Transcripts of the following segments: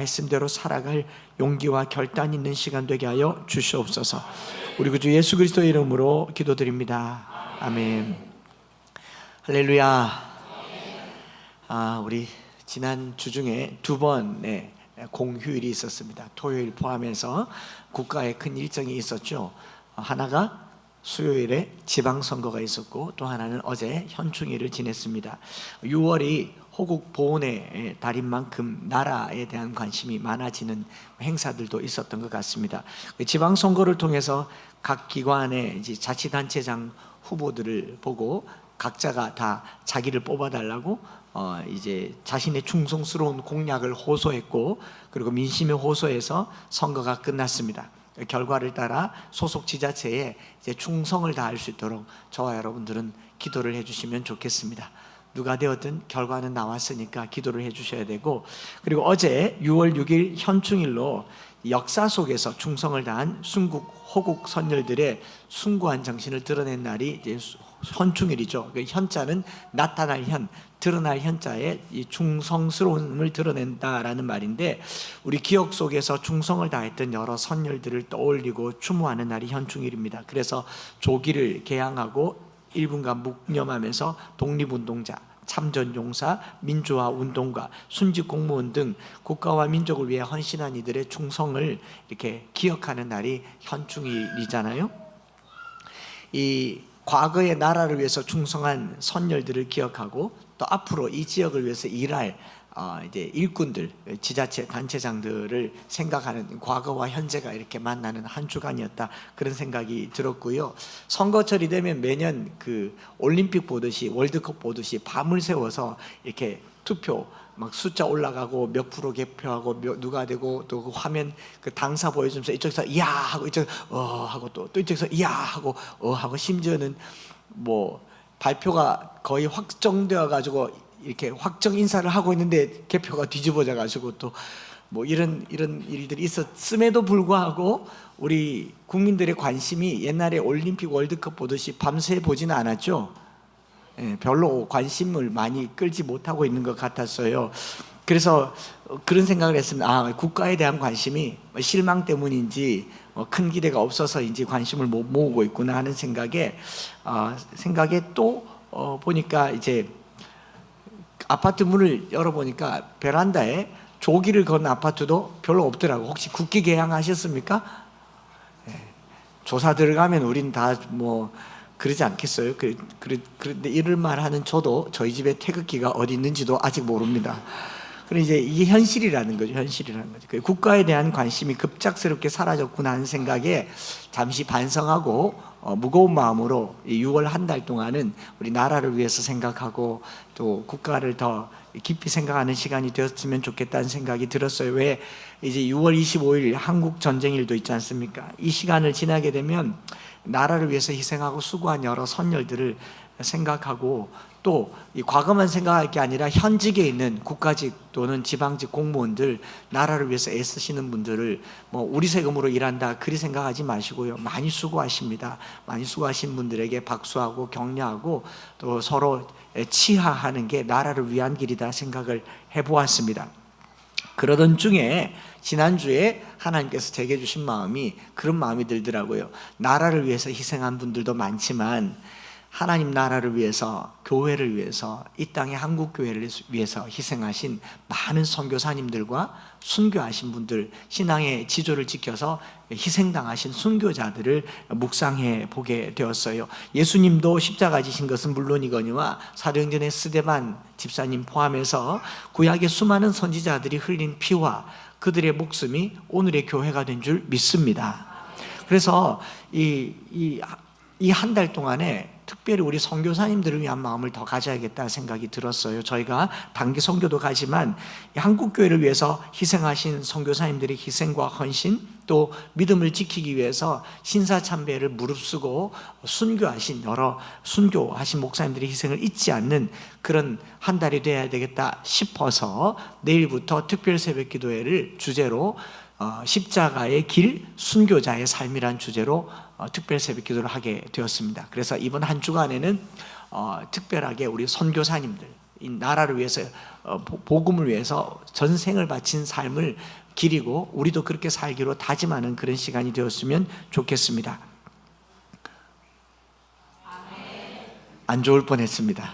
말씀대로 살아갈 용기와 결단 있는 시간 되게 하여 주시옵소서. 우리 구주 예수 그리스도의 이름으로 기도드립니다. 아멘. 할렐루야. 우리 지난 주 중에 두 번의 공휴일이 있었습니다. 토요일 포함해서 국가에 큰 일정이 있었죠. 하나가 수요일에 지방선거가 있었고, 또 하나는 어제 현충일을 지냈습니다. 6월이 호국 보훈의 달인 만큼 나라에 대한 관심이 많아지는 행사들도 있었던 것 같습니다. 지방선거를 통해서 각 기관의 이제 자치단체장 후보들을 보고 각자가 다 자기를 뽑아달라고 이제 자신의 충성스러운 공약을 호소했고, 그리고 민심에 호소해서 선거가 끝났습니다. 결과를 따라 소속 지자체에 이제 충성을 다할 수 있도록 저와 여러분들은 기도를 해주시면 좋겠습니다. 누가 되었든 결과는 나왔으니까 기도를 해주셔야 되고, 그리고 어제 6월 6일 현충일로 역사 속에서 충성을 다한 순국 호국 선열들의 숭고한 정신을 드러낸 날이 이제 현충일이죠. 그 현자는 나타날 현, 드러날 현자의 이 충성스러움을 드러낸다라는 말인데, 우리 기억 속에서 충성을 다했던 여러 선열들을 떠올리고 추모하는 날이 현충일입니다. 그래서 조기를 개항하고 1분간 묵념하면서 독립운동자, 참전용사, 민주화 운동가, 순직 공무원 등 국가와 민족을 위해 헌신한 이들의 충성을 이렇게 기억하는 날이 현충일이잖아요. 이 과거의 나라를 위해서 충성한 선열들을 기억하고, 또 앞으로 이 지역을 위해서 일할 이제 일꾼들, 지자체 단체장들을 생각하는, 과거와 현재가 이렇게 만나는 한 주간이었다, 그런 생각이 들었고요. 선거철이 되면 매년 그 올림픽 보듯이, 월드컵 보듯이 밤을 새워서 이렇게 투표 막 숫자 올라가고 몇 프로 개표하고 누가 되고, 또 그 화면 그 당사 보여주면서 이쪽에서 야 하고 이쪽 하고 또 이쪽에서 야 하고 하고, 심지어는 뭐 발표가 거의 확정되어 가지고 이렇게 확정 인사를 하고 있는데 개표가 뒤집어져 가지고 또 뭐 이런 일들이 있었음에도 불구하고 우리 국민들의 관심이 옛날에 올림픽 월드컵 보듯이 밤새 보지는 않았죠. 별로 관심을 많이 끌지 못하고 있는 것 같았어요. 그래서 그런 생각을 했습니다. 국가에 대한 관심이 실망 때문인지 큰 기대가 없어서인지 관심을 못 모으고 있구나 하는 생각에 또 보니까 이제 아파트 문을 열어보니까 베란다에 조기를 건 아파트도 별로 없더라고. 혹시 국기 개항하셨습니까? 조사 들어가면 우린 다 뭐 그러지 않겠어요? 그런데 이럴 말하는 저도 저희 집에 태극기가 어디 있는지도 아직 모릅니다. 그럼 이제 이게 현실이라는 거죠. 현실이라는 거죠. 국가에 대한 관심이 급작스럽게 사라졌구나 하는 생각에 잠시 반성하고 무거운 마음으로 이 6월 한 달 동안은 우리 나라를 위해서 생각하고 또 국가를 더 깊이 생각하는 시간이 되었으면 좋겠다는 생각이 들었어요. 왜 이제 6월 25일 한국 전쟁일도 있지 않습니까? 이 시간을 지나게 되면 나라를 위해서 희생하고 수고한 여러 선열들을 생각하고, 또 이 과거만 생각할 게 아니라 현직에 있는 국가직 또는 지방직 공무원들, 나라를 위해서 애쓰시는 분들을 뭐 우리 세금으로 일한다 그리 생각하지 마시고요. 많이 수고하십니다. 많이 수고하신 분들에게 박수하고 격려하고 또 서로 치하하는 게 나라를 위한 길이다 생각을 해보았습니다. 그러던 중에 지난주에 하나님께서 제게 주신 마음이 그런 마음이 들더라고요. 나라를 위해서 희생한 분들도 많지만 하나님 나라를 위해서, 교회를 위해서, 이 땅의 한국교회를 위해서 희생하신 많은 선교사님들과 순교하신 분들, 신앙의 지조를 지켜서 희생당하신 순교자들을 묵상해 보게 되었어요. 예수님도 십자가 지신 것은 물론이거니와 사도행전의 스데반 집사님 포함해서 구약의 수많은 선지자들이 흘린 피와 그들의 목숨이 오늘의 교회가 된 줄 믿습니다. 그래서 이 한 달 동안에 특별히 우리 선교사님들을 위한 마음을 더 가져야겠다는 생각이 들었어요. 저희가 단기 선교도 가지만 한국교회를 위해서 희생하신 선교사님들의 희생과 헌신, 또 믿음을 지키기 위해서 신사참배를 무릅쓰고 순교하신 여러 순교하신 목사님들의 희생을 잊지 않는 그런 한 달이 되어야 되겠다 싶어서 내일부터 특별 새벽 기도회를 주제로 십자가의 길, 순교자의 삶이란 주제로 특별 새벽 기도를 하게 되었습니다. 그래서 이번 한 주간에는 특별하게 우리 선교사님들, 이 나라를 위해서 복음을 위해서 전생을 바친 삶을 기리고 우리도 그렇게 살기로 다짐하는 그런 시간이 되었으면 좋겠습니다. 안 좋을 뻔했습니다.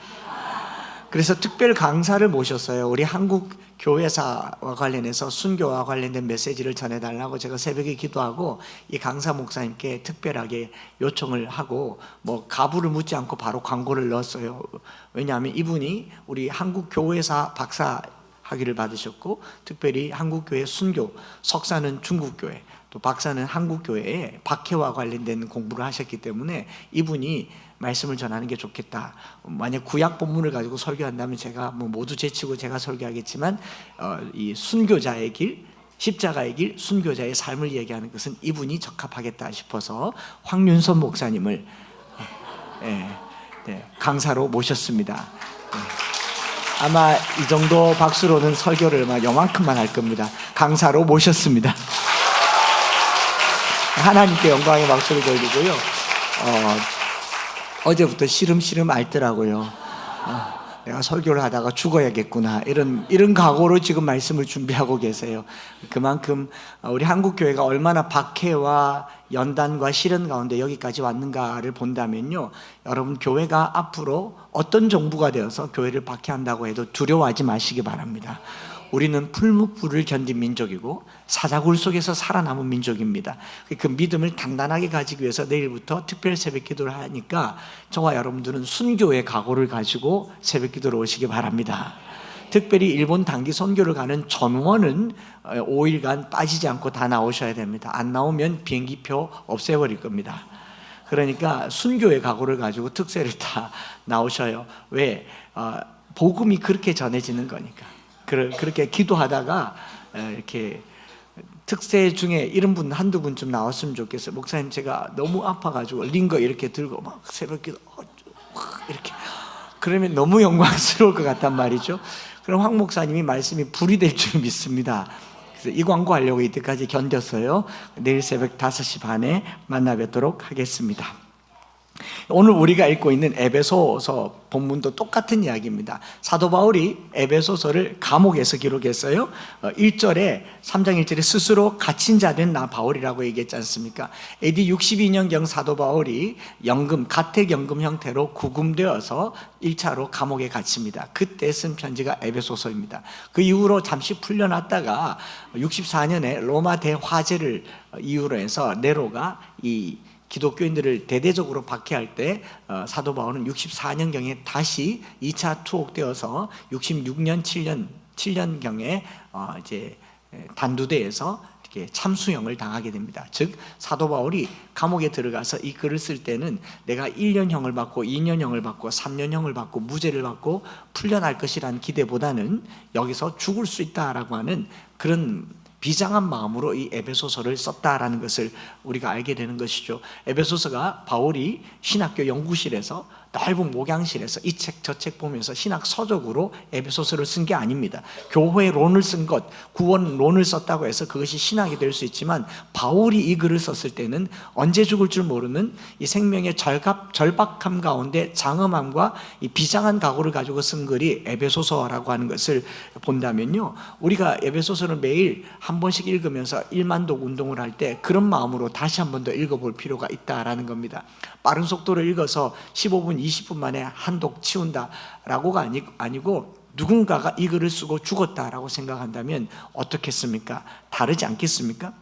그래서 특별 강사를 모셨어요. 우리 한국 교회사와 관련해서 순교와 관련된 메시지를 전해달라고 제가 새벽에 기도하고 이 강사 목사님께 특별하게 요청을 하고 가부를 묻지 않고 바로 광고를 넣었어요. 왜냐하면 이분이 우리 한국 교회사 박사 학위를 받으셨고 특별히 한국교회 순교, 석사는 중국교회, 또 박사는 한국교회에 박해와 관련된 공부를 하셨기 때문에 이분이 말씀을 전하는 게 좋겠다. 만약 구약 본문을 가지고 설교한다면 제가 모두 제치고 제가 설교하겠지만 이 순교자의 길, 십자가의 길, 순교자의 삶을 얘기하는 것은 이분이 적합하겠다 싶어서 황윤선 목사님을 강사로 모셨습니다. 아마 이 정도 박수로는 설교를 요만큼만 할 겁니다. 강사로 모셨습니다. 하나님께 영광의 박수를 돌리고요. 어제부터 시름시름 앓더라고요. 내가 설교를 하다가 죽어야겠구나 이런 각오로 지금 말씀을 준비하고 계세요. 그만큼 우리 한국교회가 얼마나 박해와 연단과 시련 가운데 여기까지 왔는가를 본다면요, 여러분 교회가 앞으로 어떤 정부가 되어서 교회를 박해한다고 해도 두려워하지 마시기 바랍니다. 우리는 풀무불을 견딘 민족이고 사자굴 속에서 살아남은 민족입니다. 그 믿음을 단단하게 가지기 위해서 내일부터 특별 새벽 기도를 하니까 저와 여러분들은 순교의 각오를 가지고 새벽 기도로 오시기 바랍니다. 특별히 일본 단기 선교를 가는 전원은 5일간 빠지지 않고 다 나오셔야 됩니다. 안 나오면 비행기표 없애버릴 겁니다. 그러니까 순교의 각오를 가지고 특세를 다 나오셔요. 왜? 복음이 그렇게 전해지는 거니까. 그렇게 기도하다가 이렇게 특세 중에 이런 분 한두 분 좀 나왔으면 좋겠어요. 목사님 제가 너무 아파가지고 링거 이렇게 들고 막 새벽 기도 이렇게 그러면 너무 영광스러울 것 같단 말이죠. 그럼 황 목사님이 말씀이 불이 될 줄 믿습니다. 그래서 이 광고 하려고 이때까지 견뎠어요. 내일 새벽 5시 반에 만나 뵙도록 하겠습니다. 오늘 우리가 읽고 있는 에베소서 본문도 똑같은 이야기입니다. 사도 바울이 에베소서를 감옥에서 기록했어요. 1절에 3장 1절에 스스로 갇힌 자 된 나 바울이라고 얘기했지 않습니까? AD 62년경 사도 바울이 가택연금 형태로 구금되어서 1차로 감옥에 갇힙니다. 그때 쓴 편지가 에베소서입니다. 그 이후로 잠시 풀려났다가 64년에 로마 대화재를 이유로 해서 네로가 이 기독교인들을 대대적으로 박해할 때 사도 바울은 64년경에 다시 2차 투옥되어서 66년 7년경에 이제 단두대에서 이렇게 참수형을 당하게 됩니다. 즉 사도 바울이 감옥에 들어가서 이 글을 쓸 때는 내가 1년형을 받고 2년형을 받고 3년형을 받고 무죄를 받고 풀려날 것이라는 기대보다는 여기서 죽을 수 있다라고 하는 그런 비장한 마음으로 이 에베소서를 썼다라는 것을 우리가 알게 되는 것이죠. 에베소서가 바울이 신학교 연구실에서 넓은 목양실에서 이 책 저 책 보면서 신학 서적으로 에베소서를 쓴 게 아닙니다. 교회론을 쓴 것, 구원론을 썼다고 해서 그것이 신학이 될 수 있지만 바울이 이 글을 썼을 때는 언제 죽을 줄 모르는 이 생명의 절박함 가운데 장엄함과 이 비장한 각오를 가지고 쓴 글이 에베소서라고 하는 것을 본다면요, 우리가 에베소서를 매일 한 번씩 읽으면서 1만독 운동을 할 때 그런 마음으로 다시 한 번 더 읽어볼 필요가 있다라는 겁니다. 빠른 속도로 읽어서 15분, 20분 만에 한 독 치운다라고가 아니고 누군가가 이 글을 쓰고 죽었다라고 생각한다면 어떻겠습니까? 다르지 않겠습니까?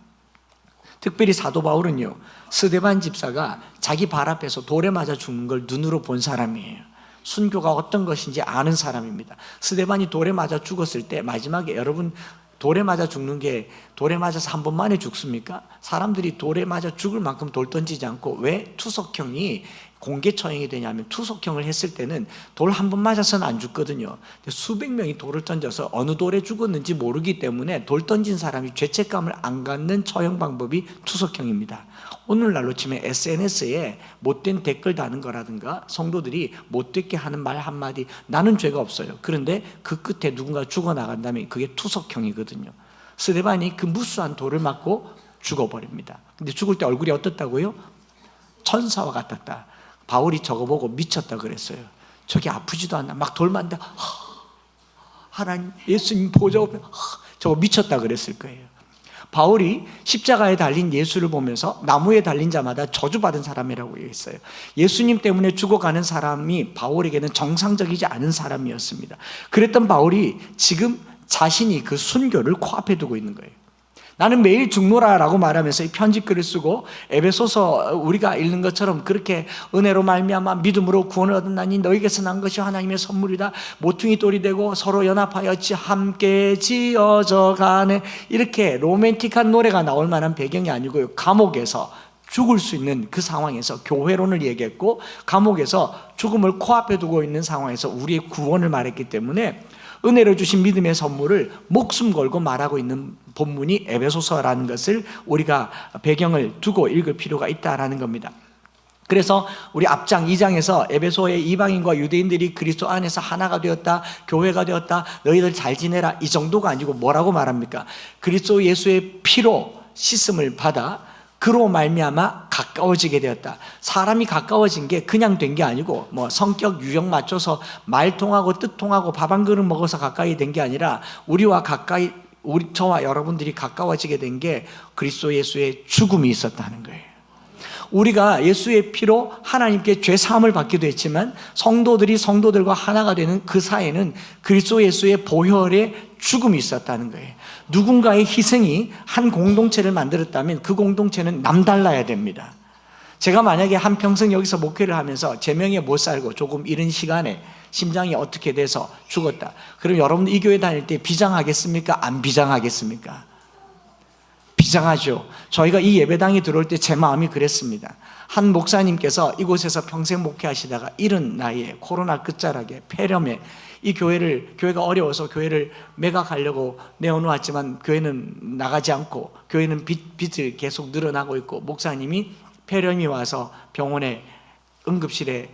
특별히 사도 바울은요, 스데반 집사가 자기 발 앞에서 돌에 맞아 죽는 걸 눈으로 본 사람이에요. 순교가 어떤 것인지 아는 사람입니다. 스데반이 돌에 맞아 죽었을 때 마지막에 여러분 돌에 맞아 죽는 게 돌에 맞아서 한 번 만에 죽습니까? 사람들이 돌에 맞아 죽을 만큼 돌 던지지 않고 왜 투석형이 공개 처형이 되냐면 투석형을 했을 때는 돌 한 번 맞아서는 안 죽거든요. 수백 명이 돌을 던져서 어느 돌에 죽었는지 모르기 때문에 돌 던진 사람이 죄책감을 안 갖는 처형 방법이 투석형입니다. 오늘날로 치면 SNS에 못된 댓글 다는 거라든가 성도들이 못되게 하는 말 한마디, 나는 죄가 없어요. 그런데 그 끝에 누군가 죽어나간다면 그게 투석형이거든요. 스데반이 그 무수한 돌을 맞고 죽어버립니다. 근데 죽을 때 얼굴이 어떻다고요? 천사와 같았다. 바울이 저거 보고 미쳤다 그랬어요. 저게 아프지도 않나 막 돌 맞는데 하나님 예수님 보좌 앞에 저거 미쳤다 그랬을 거예요. 바울이 십자가에 달린 예수를 보면서 나무에 달린 자마다 저주받은 사람이라고 얘기했어요. 예수님 때문에 죽어가는 사람이 바울에게는 정상적이지 않은 사람이었습니다. 그랬던 바울이 지금 자신이 그 순교를 코앞에 두고 있는 거예요. 나는 매일 죽노라라고 말하면서 이 편지글을 쓰고 에베소서 우리가 읽는 것처럼 그렇게 은혜로 말미암아 믿음으로 구원을 얻었나니 너희에게서 난 것이 하나님의 선물이다. 모퉁이 돌이 되고 서로 연합하였지 함께 지어져 가네. 이렇게 로맨틱한 노래가 나올 만한 배경이 아니고요. 감옥에서 죽을 수 있는 그 상황에서 교회론을 얘기했고, 감옥에서 죽음을 코앞에 두고 있는 상황에서 우리의 구원을 말했기 때문에 은혜로 주신 믿음의 선물을 목숨 걸고 말하고 있는 본문이 에베소서라는 것을 우리가 배경을 두고 읽을 필요가 있다라는 겁니다. 그래서 우리 앞장 2장에서 에베소의 이방인과 유대인들이 그리스도 안에서 하나가 되었다, 교회가 되었다, 너희들 잘 지내라, 이 정도가 아니고 뭐라고 말합니까? 그리스도 예수의 피로 씻음을 받아 그로 말미암아 가까워지게 되었다. 사람이 가까워진 게 그냥 된 게 아니고 뭐 성격 유형 맞춰서 말 통하고 뜻 통하고 밥 한 그릇 먹어서 가까이 된 게 아니라 저와 여러분들이 가까워지게 된 게 그리스도 예수의 죽음이 있었다는 거예요. 우리가 예수의 피로 하나님께 죄 사함을 받기도 했지만 성도들이 성도들과 하나가 되는 그 사이에는 그리스도 예수의 보혈의 죽음이 있었다는 거예요. 누군가의 희생이 한 공동체를 만들었다면 그 공동체는 남달라야 됩니다. 제가 만약에 한평생 여기서 목회를 하면서 제 명예 못 살고 조금 이른 시간에 심장이 어떻게 돼서 죽었다, 그럼 여러분 이 교회 다닐 때 비장하겠습니까? 안 비장하겠습니까? 비장하죠. 저희가 이 예배당에 들어올 때 제 마음이 그랬습니다. 한 목사님께서 이곳에서 평생 목회하시다가 이른 나이에 코로나 끝자락에 폐렴에 이 교회가 어려워서 교회를 매각하려고 내어놓았지만 교회는 나가지 않고 교회는 빚을 계속 늘어나고 있고, 목사님이 폐렴이 와서 병원에 응급실에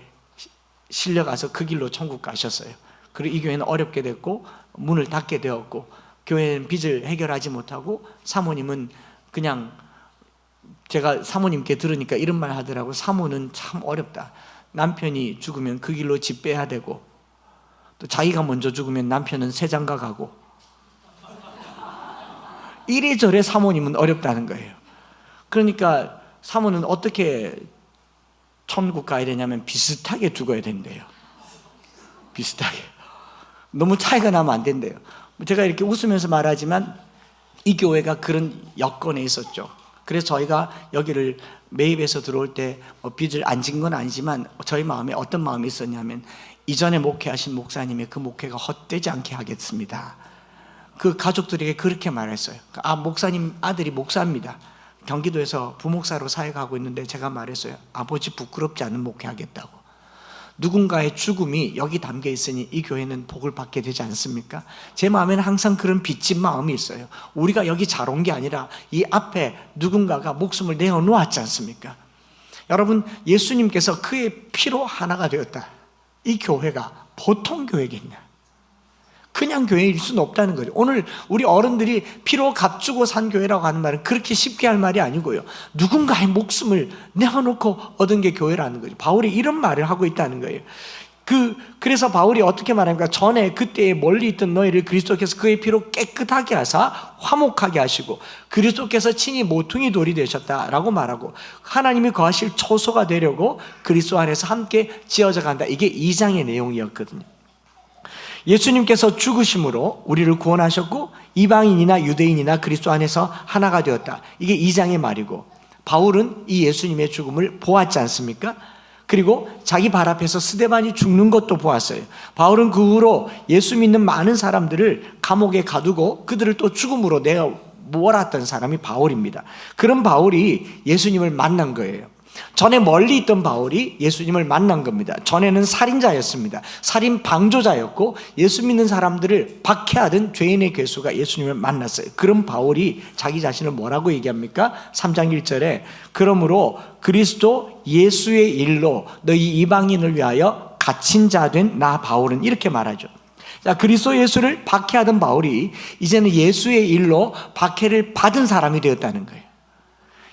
실려가서 그 길로 천국 가셨어요. 그리고 이 교회는 어렵게 됐고 문을 닫게 되었고, 교회는 빚을 해결하지 못하고, 사모님은 그냥, 제가 사모님께 들으니까 이런 말 하더라고. 사모는 참 어렵다. 남편이 죽으면 그 길로 집 빼야 되고, 또 자기가 먼저 죽으면 남편은 세장가 가고, 이래저래 사모님은 어렵다는 거예요. 그러니까 사모는 어떻게 천국 가야 되냐면 비슷하게 죽어야 된대요. 비슷하게. 너무 차이가 나면 안 된대요. 제가 이렇게 웃으면서 말하지만 이 교회가 그런 여건에 있었죠. 그래서 저희가 여기를 매입해서 들어올 때 빚을 안 진 건 아니지만 저희 마음에 어떤 마음이 있었냐면, 이전에 목회하신 목사님의 그 목회가 헛되지 않게 하겠습니다. 그 가족들에게 그렇게 말했어요. 목사님 아들이 목사입니다. 경기도에서 부목사로 사역하고 있는데 제가 말했어요. 아버지 부끄럽지 않은 목회하겠다고. 누군가의 죽음이 여기 담겨 있으니 이 교회는 복을 받게 되지 않습니까? 제 마음에는 항상 그런 빚진 마음이 있어요. 우리가 여기 잘 온 게 아니라 이 앞에 누군가가 목숨을 내어놓았지 않습니까? 여러분, 예수님께서 그의 피로 하나가 되었다. 이 교회가 보통 교회겠냐? 그냥 교회일 수는 없다는 거죠. 오늘 우리 어른들이 피로 값주고 산 교회라고 하는 말은 그렇게 쉽게 할 말이 아니고요. 누군가의 목숨을 내어놓고 얻은 게 교회라는 거죠. 바울이 이런 말을 하고 있다는 거예요. 그래서 바울이 어떻게 말합니까? 전에 그때에 멀리 있던 너희를 그리스도께서 그의 피로 깨끗하게 하사 화목하게 하시고 그리스도께서 친히 모퉁이 돌이 되셨다라고 말하고, 하나님이 거하실 초소가 되려고 그리스도 안에서 함께 지어져 간다. 이게 2장의 내용이었거든요. 예수님께서 죽으심으로 우리를 구원하셨고 이방인이나 유대인이나 그리스도 안에서 하나가 되었다. 이게 2장의 말이고, 바울은 이 예수님의 죽음을 보았지 않습니까? 그리고 자기 발 앞에서 스데반이 죽는 것도 보았어요. 바울은 그 후로 예수 믿는 많은 사람들을 감옥에 가두고 그들을 또 죽음으로 내어 몰았던 사람이 바울입니다. 그런 바울이 예수님을 만난 거예요. 전에 멀리 있던 바울이 예수님을 만난 겁니다. 전에는 살인자였습니다. 살인 방조자였고 예수 믿는 사람들을 박해하던 죄인의 괴수가 예수님을 만났어요. 그런 바울이 자기 자신을 뭐라고 얘기합니까? 3장 1절에 그러므로 그리스도 예수의 일로 너희 이방인을 위하여 갇힌 자 된 나 바울은, 이렇게 말하죠. 자, 그리스도 예수를 박해하던 바울이 이제는 예수의 일로 박해를 받은 사람이 되었다는 거예요.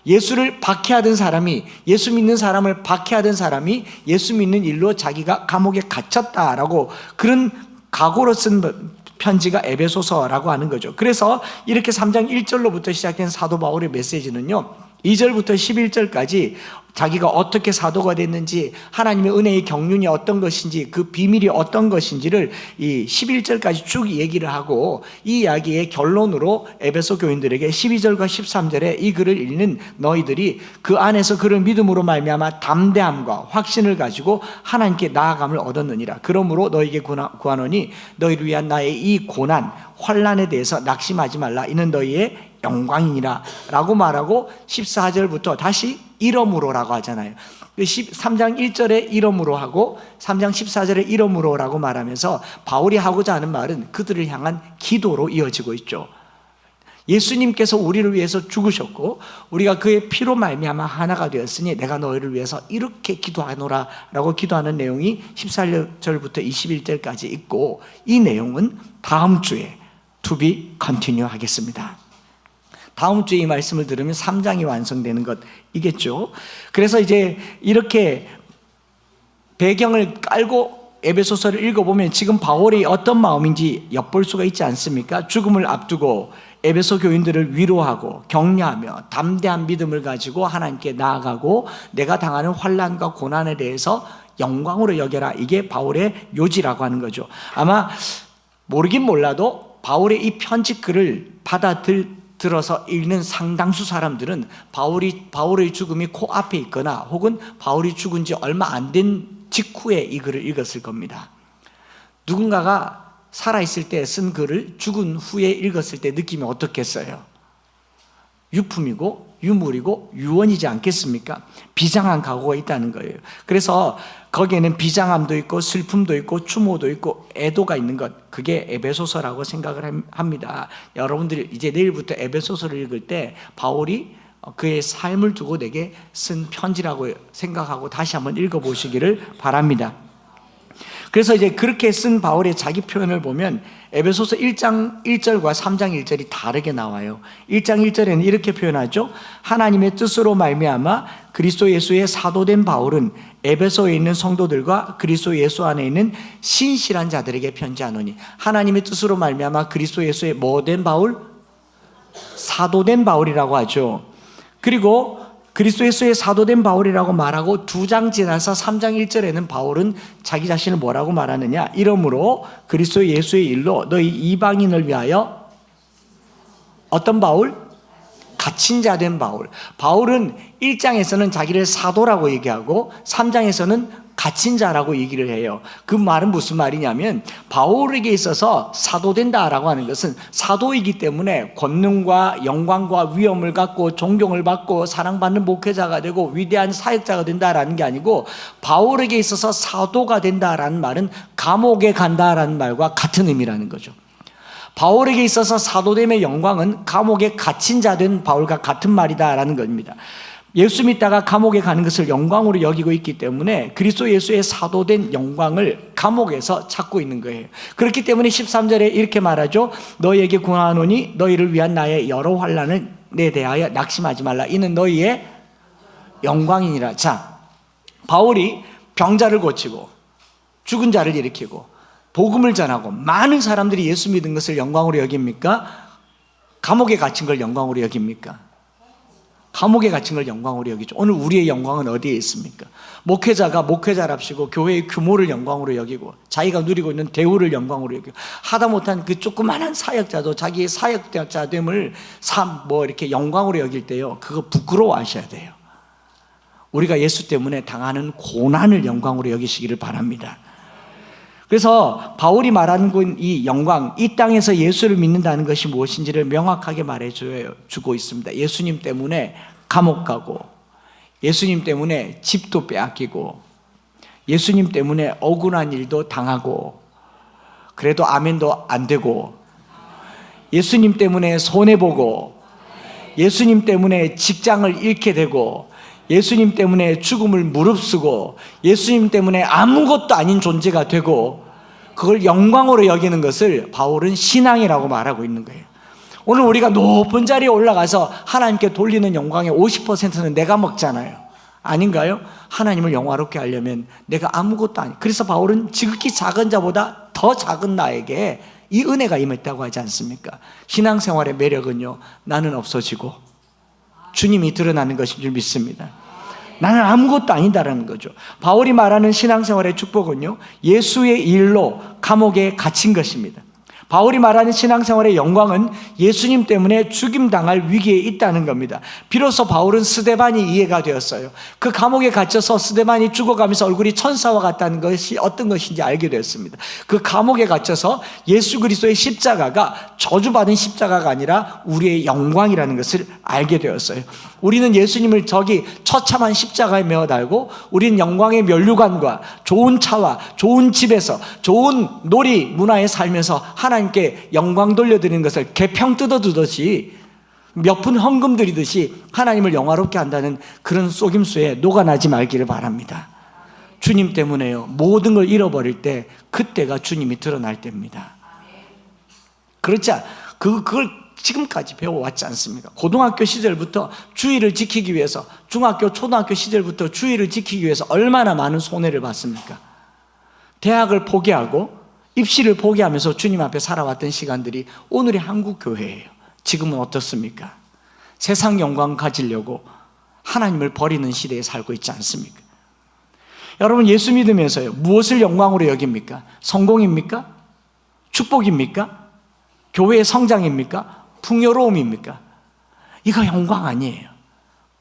예수를 박해하던 사람이, 예수 믿는 사람을 박해하던 사람이 예수 믿는 일로 자기가 감옥에 갇혔다라고 그런 각오로 쓴 편지가 에베소서라고 하는 거죠. 그래서 이렇게 3장 1절로부터 시작된 사도 바울의 메시지는요, 2절부터 11절까지 자기가 어떻게 사도가 됐는지, 하나님의 은혜의 경륜이 어떤 것인지, 그 비밀이 어떤 것인지를 이 11절까지 쭉 얘기를 하고, 이 이야기의 결론으로 에베소 교인들에게 12절과 13절에 이 글을 읽는 너희들이 그 안에서 그를 믿음으로 말미암아 담대함과 확신을 가지고 하나님께 나아감을 얻었느니라. 그러므로 너희에게 구하노니 너희를 위한 나의 이 고난 환난에 대해서 낙심하지 말라. 이는 너희의 영광이니라 라고 말하고, 14절부터 다시 이러므로라고 하잖아요. 3장 1절에 이러므로 하고 3장 14절에 이러므로라고 말하면서 바울이 하고자 하는 말은 그들을 향한 기도로 이어지고 있죠. 예수님께서 우리를 위해서 죽으셨고 우리가 그의 피로 말미암아 하나가 되었으니 내가 너희를 위해서 이렇게 기도하노라 라고 기도하는 내용이 14절부터 21절까지 있고, 이 내용은 다음 주에 to be continue 하겠습니다. 다음 주에 이 말씀을 들으면 3장이 완성되는 것이겠죠. 그래서 이제 이렇게 배경을 깔고 에베소서를 읽어보면 지금 바울이 어떤 마음인지 엿볼 수가 있지 않습니까? 죽음을 앞두고 에베소 교인들을 위로하고 격려하며 담대한 믿음을 가지고 하나님께 나아가고 내가 당하는 환난과 고난에 대해서 영광으로 여겨라. 이게 바울의 요지라고 하는 거죠. 아마 모르긴 몰라도 바울의 이 편지글을 들어서 읽는 상당수 사람들은 바울의 죽음이 코앞에 있거나 혹은 바울이 죽은 지 얼마 안 된 직후에 이 글을 읽었을 겁니다. 누군가가 살아있을 때 쓴 글을 죽은 후에 읽었을 때 느낌이 어떻겠어요? 유품이고 유물이고 유언이지 않겠습니까? 비장한 각오가 있다는 거예요. 그래서 거기에는 비장함도 있고 슬픔도 있고 추모도 있고 애도가 있는 것, 그게 에베소서라고 생각을 합니다. 여러분들이 이제 내일부터 에베소서를 읽을 때 바울이 그의 삶을 두고 내게 쓴 편지라고 생각하고 다시 한번 읽어보시기를 바랍니다. 그래서 이제 그렇게 쓴 바울의 자기 표현을 보면 에베소서 1장 1절과 3장 1절이 다르게 나와요. 1장 1절에는 이렇게 표현하죠. 하나님의 뜻으로 말미암아 그리스도 예수의 사도된 바울은 에베소에 있는 성도들과 그리스도 예수 안에 있는 신실한 자들에게 편지하노니. 하나님의 뜻으로 말미암아 그리스도 예수의 뭐된 바울? 사도된 바울이라고 하죠. 그리고 그리스도 예수의 사도된 바울이라고 말하고 2장 지나서 3장 1절에는 바울은 자기 자신을 뭐라고 말하느냐? 이러므로 그리스도 예수의 일로 너희 이방인을 위하여 어떤 바울? 갇힌 자 된 바울. 바울은 1장에서는 자기를 사도라고 얘기하고 3장에서는 갇힌 자라고 얘기를 해요. 그 말은 무슨 말이냐면 바울에게 있어서 사도된다라고 하는 것은 사도이기 때문에 권능과 영광과 위엄을 갖고 존경을 받고 사랑받는 목회자가 되고 위대한 사역자가 된다라는 게 아니고, 바울에게 있어서 사도가 된다라는 말은 감옥에 간다라는 말과 같은 의미라는 거죠. 바울에게 있어서 사도됨의 영광은 감옥에 갇힌 자 된 바울과 같은 말이다라는 겁니다. 예수 믿다가 감옥에 가는 것을 영광으로 여기고 있기 때문에 그리스도 예수의 사도된 영광을 감옥에서 찾고 있는 거예요. 그렇기 때문에 13절에 이렇게 말하죠. 너희에게 구하노니 너희를 위한 나의 여러 환난에 대하여 낙심하지 말라. 이는 너희의 영광이니라. 자, 바울이 병자를 고치고 죽은 자를 일으키고 복음을 전하고 많은 사람들이 예수 믿은 것을 영광으로 여깁니까? 감옥에 갇힌 걸 영광으로 여깁니까? 감옥에 갇힌 걸 영광으로 여기죠. 오늘 우리의 영광은 어디에 있습니까? 목회자가 목회자랍시고 교회의 규모를 영광으로 여기고 자기가 누리고 있는 대우를 영광으로 여기고, 하다못한 그 조그만한 사역자도 자기의 사역자됨을 이렇게 영광으로 여길 때요, 그거 부끄러워하셔야 돼요. 우리가 예수 때문에 당하는 고난을 영광으로 여기시기를 바랍니다. 그래서 바울이 말하는 이 영광, 이 땅에서 예수를 믿는다는 것이 무엇인지를 명확하게 말해주고 있습니다. 예수님 때문에 감옥 가고, 예수님 때문에 집도 빼앗기고, 예수님 때문에 억울한 일도 당하고, 그래도 아멘도 안 되고, 예수님 때문에 손해보고, 예수님 때문에 직장을 잃게 되고, 예수님 때문에 죽음을 무릅쓰고, 예수님 때문에 아무것도 아닌 존재가 되고, 그걸 영광으로 여기는 것을 바울은 신앙이라고 말하고 있는 거예요. 오늘 우리가 높은 자리에 올라가서 하나님께 돌리는 영광의 50%는 내가 먹잖아요. 아닌가요? 하나님을 영화롭게 하려면 내가 아무것도 아니. 그래서 바울은 지극히 작은 자보다 더 작은 나에게 이 은혜가 임했다고 하지 않습니까? 신앙생활의 매력은요, 나는 없어지고 주님이 드러나는 것인 줄 믿습니다. 나는 아무것도 아니다라는 거죠. 바울이 말하는 신앙생활의 축복은요, 예수의 일로 감옥에 갇힌 것입니다. 바울이 말하는 신앙생활의 영광은 예수님 때문에 죽임당할 위기에 있다는 겁니다. 비로소 바울은 스데반이 이해가 되었어요. 그 감옥에 갇혀서 스데반이 죽어가면서 얼굴이 천사와 같다는 것이 어떤 것인지 알게 되었습니다. 그 감옥에 갇혀서 예수 그리스도의 십자가가 저주받은 십자가가 아니라 우리의 영광이라는 것을 알게 되었어요. 우리는 예수님을 저기 처참한 십자가에 메어 달고 우리는 영광의 면류관과 좋은 차와 좋은 집에서 좋은 놀이 문화에 살면서 하나님께 영광 돌려드리는 것을 개평 뜯어두듯이 몇 푼 헌금 드리듯이 하나님을 영화롭게 한다는 그런 속임수에 녹아나지 말기를 바랍니다. 주님 때문에요, 모든 걸 잃어버릴 때 그때가 주님이 드러날 때입니다. 그렇지 그걸 지금까지 배워왔지 않습니까? 고등학교 시절부터 주의를 지키기 위해서, 중학교, 초등학교 시절부터 주의를 지키기 위해서 얼마나 많은 손해를 봤습니까? 대학을 포기하고 입시를 포기하면서 주님 앞에 살아왔던 시간들이 오늘의 한국 교회예요. 지금은 어떻습니까? 세상 영광 가지려고 하나님을 버리는 시대에 살고 있지 않습니까? 여러분, 예수 믿으면서요, 무엇을 영광으로 여깁니까? 성공입니까? 축복입니까? 교회의 성장입니까? 풍요로움입니까? 이거 영광 아니에요.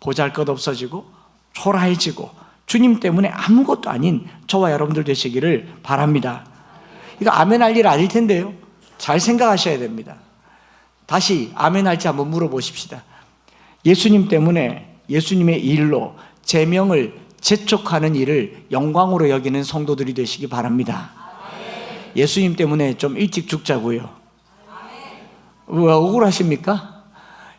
보잘것없어지고 초라해지고 주님 때문에 아무것도 아닌 저와 여러분들 되시기를 바랍니다. 이거 아멘할 일 아닐 텐데요, 잘 생각하셔야 됩니다. 다시 아멘할지 한번 물어보십시다. 예수님 때문에, 예수님의 일로 제 명을 재촉하는 일을 영광으로 여기는 성도들이 되시기 바랍니다. 예수님 때문에 좀 일찍 죽자고요. 왜 억울하십니까?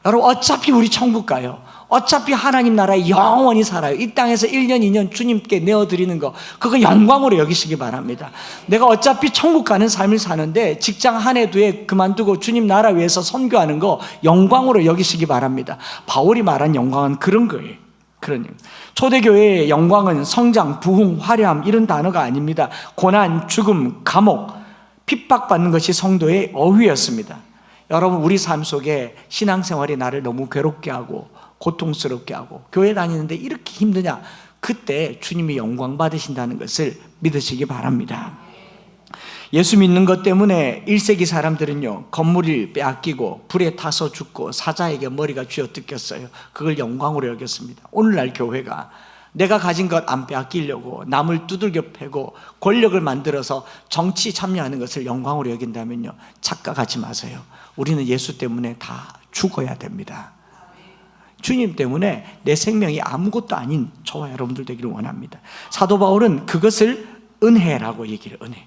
여러분, 어차피 우리 천국 가요. 어차피 하나님 나라에 영원히 살아요. 이 땅에서 1년 2년 주님께 내어드리는 거, 그거 영광으로 여기시기 바랍니다. 내가 어차피 천국 가는 삶을 사는데 직장 한 해 두 해 그만두고 주님 나라 위해서 선교하는 거 영광으로 여기시기 바랍니다. 바울이 말한 영광은 그런 거예요. 초대교회의 영광은 성장, 부흥, 화려함 이런 단어가 아닙니다. 고난, 죽음, 감옥, 핍박받는 것이 성도의 어휘였습니다. 여러분, 우리 삶 속에 신앙생활이 나를 너무 괴롭게 하고 고통스럽게 하고 교회 다니는데 이렇게 힘드냐? 그때 주님이 영광 받으신다는 것을 믿으시기 바랍니다. 예수 믿는 것 때문에 1세기 사람들은요, 건물을 빼앗기고 불에 타서 죽고 사자에게 머리가 쥐어뜯겼어요. 그걸 영광으로 여겼습니다. 오늘날 교회가 내가 가진 것 안 빼앗기려고 남을 두들겨 패고 권력을 만들어서 정치 참여하는 것을 영광으로 여긴다면요, 착각하지 마세요. 우리는 예수 때문에 다 죽어야 됩니다. 주님 때문에 내 생명이 아무것도 아닌 저와 여러분들 되기를 원합니다. 사도 바울은 그것을 은혜라고 얘기를, 은혜.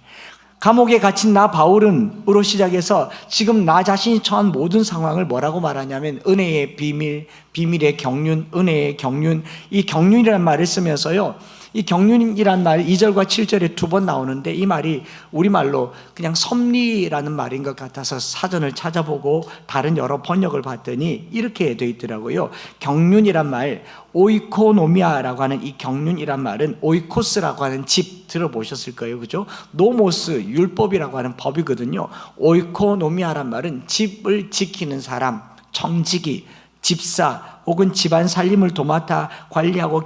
감옥에 갇힌 나 바울은으로 시작해서 지금 나 자신이 처한 모든 상황을 뭐라고 말하냐면 은혜의 비밀, 비밀의 경륜, 은혜의 경륜. 이 경륜이라는 말을 쓰면서요, 이 경륜이란 말 2절과 7절에 2번 나오는데 이 말이 우리말로 그냥 섭리라는 말인 것 같아서 사전을 찾아보고 다른 여러 번역을 봤더니 이렇게 되어 있더라고요. 경륜이란 말, 오이코노미아라고 하는 이 경륜이란 말은 오이코스라고 하는 집 들어보셨을 거예요, 그죠? 노모스, 율법이라고 하는 법이거든요. 오이코노미아란 말은 집을 지키는 사람, 청지기, 집사 혹은 집안 살림을 도맡아 관리하고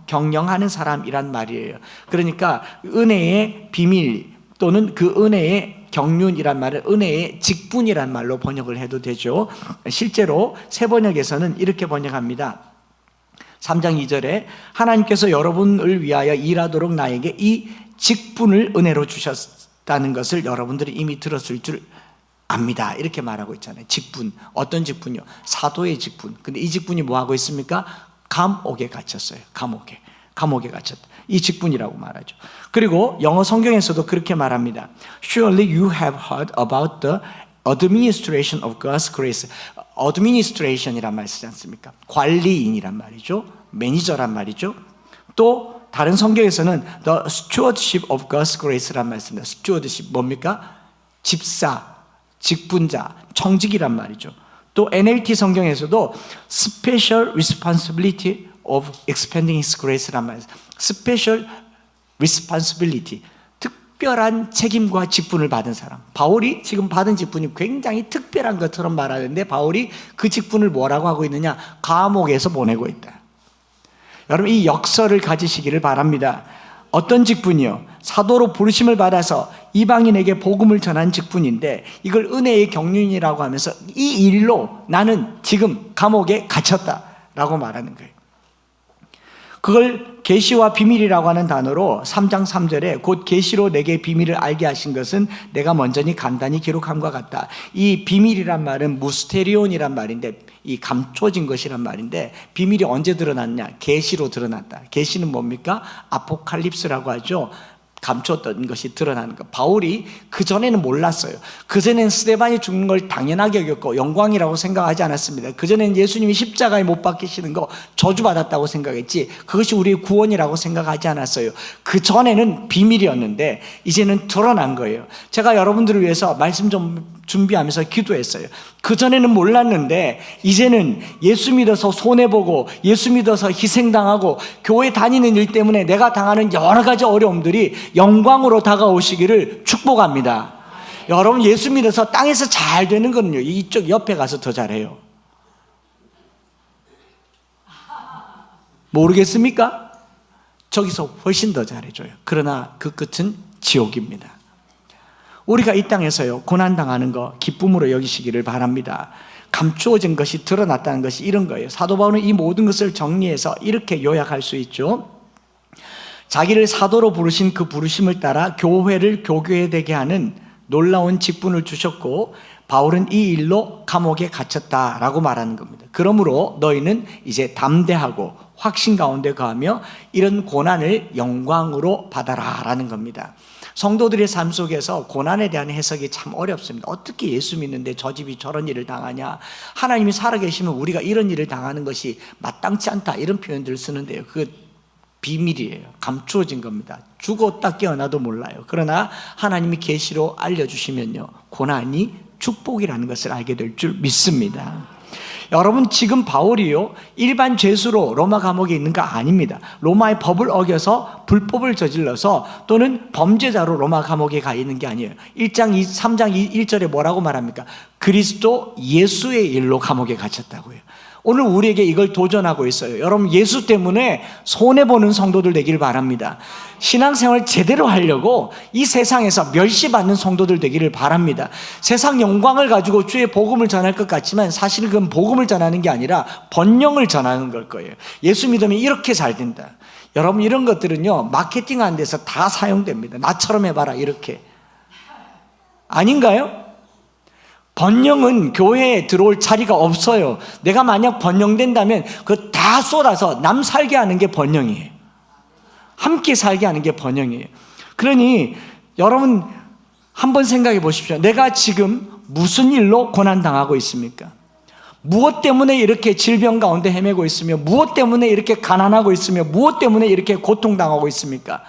경영하는 사람이란 말이에요. 그러니까 은혜의 비밀 또는 그 은혜의 경륜이란 말을 은혜의 직분이란 말로 번역을 해도 되죠. 실제로 새 번역에서는 이렇게 번역합니다. 3장 2절에 하나님께서 여러분을 위하여 일하도록 나에게 이 직분을 은혜로 주셨다는 것을 여러분들이 이미 들었을 줄 압니다. 이렇게 말하고 있잖아요. 직분. 어떤 직분이요? 사도의 직분. 근데 이 직분이 뭐 하고 있습니까? 감옥에 갇혔어요. 감옥에 갇혔다. 이 직분이라고 말하죠. 그리고 영어 성경에서도 그렇게 말합니다. Surely you have heard about the administration of God's grace. administration이란 말 쓰지 않습니까? 관리인이란 말이죠. 매니저란 말이죠. 또 다른 성경에서는 the stewardship of God's grace란 말 씁니다. stewardship 뭡니까? 집사, 직분자, 청직이란 말이죠. 또 NLT 성경에서도 special responsibility of expanding His grace란 말이에요. special responsibility, 특별한 책임과 직분을 받은 사람. 바울이 지금 받은 직분이 굉장히 특별한 것처럼 말하는데 바울이 그 직분을 뭐라고 하고 있느냐? 감옥에서 보내고 있다. 여러분, 이 역설을 가지시기를 바랍니다. 어떤 직분이요? 사도로 부르심을 받아서 이방인에게 복음을 전한 직분인데 이걸 은혜의 경륜이라고 하면서 이 일로 나는 지금 감옥에 갇혔다라고 말하는 거예요. 그걸 계시와 비밀이라고 하는 단어로 3장 3절에 곧 계시로 내게 비밀을 알게 하신 것은 내가 먼저니 간단히 기록함과 같다. 이 비밀이란 말은 무스테리온이란 말인데 이 감춰진 것이란 말인데 비밀이 언제 드러났냐? 계시로 드러났다. 계시는 뭡니까? 아포칼립스라고 하죠. 감췄던 것이 드러나는 것. 바울이 그전에는 몰랐어요. 그전에는 스데반이 죽는 걸 당연하게 여겼고 영광이라고 생각하지 않았습니다. 그전에는 예수님이 십자가에 못 박히시는 거 저주받았다고 생각했지 그것이 우리의 구원이라고 생각하지 않았어요. 그전에는 비밀이었는데 이제는 드러난 거예요. 제가 여러분들을 위해서 말씀 좀 준비하면서 기도했어요. 그전에는 몰랐는데 이제는 예수 믿어서 손해보고 예수 믿어서 희생당하고 교회 다니는 일 때문에 내가 당하는 여러 가지 어려움들이 영광으로 다가오시기를 축복합니다. 여러분, 예수 믿어서 땅에서 잘 되는 거는요, 이쪽 옆에 가서 더 잘해요. 모르겠습니까? 저기서 훨씬 더 잘해줘요. 그러나 그 끝은 지옥입니다. 우리가 이 땅에서요, 고난당하는 거 기쁨으로 여기시기를 바랍니다. 감추어진 것이 드러났다는 것이 이런 거예요. 사도 바울은 이 모든 것을 정리해서 이렇게 요약할 수 있죠. 자기를 사도로 부르신 그 부르심을 따라 교회를 교교되게 하는 놀라운 직분을 주셨고 바울은 이 일로 감옥에 갇혔다라고 말하는 겁니다. 그러므로 너희는 이제 담대하고 확신 가운데 거하며 이런 고난을 영광으로 받아라라는 겁니다. 성도들의 삶 속에서 고난에 대한 해석이 참 어렵습니다. 어떻게 예수 믿는데 저 집이 저런 일을 당하냐? 하나님이 살아계시면 우리가 이런 일을 당하는 것이 마땅치 않다, 이런 표현들을 쓰는데요. 그 비밀이에요. 감추어진 겁니다. 죽었다 깨어나도 몰라요. 그러나 하나님이 계시로 알려주시면요, 고난이 축복이라는 것을 알게 될 줄 믿습니다. 여러분, 지금 바울이요, 일반 죄수로 로마 감옥에 있는 거 아닙니다. 로마의 법을 어겨서 불법을 저질러서 또는 범죄자로 로마 감옥에 가 있는 게 아니에요. 3장 1절에 뭐라고 말합니까? 그리스도 예수의 일로 감옥에 갇혔다고요. 오늘 우리에게 이걸 도전하고 있어요. 여러분, 예수 때문에 손해보는 성도들 되기를 바랍니다. 신앙생활 제대로 하려고 이 세상에서 멸시받는 성도들 되기를 바랍니다. 세상 영광을 가지고 주의 복음을 전할 것 같지만 사실은 그건 복음을 전하는 게 아니라 번영을 전하는 걸 거예요. 예수 믿으면 이렇게 잘 된다. 여러분, 이런 것들은요, 마케팅하는 데서 다 사용됩니다. 나처럼 해봐라, 이렇게. 아닌가요? 번영은 교회에 들어올 자리가 없어요. 내가 만약 번영된다면 그거 다 쏟아서 남 살게 하는 게 번영이에요. 함께 살게 하는 게 번영이에요. 그러니 여러분, 한번 생각해 보십시오. 내가 지금 무슨 일로 고난당하고 있습니까? 무엇 때문에 이렇게 질병 가운데 헤매고 있으며, 무엇 때문에 이렇게 가난하고 있으며, 무엇 때문에 이렇게 고통당하고 있습니까?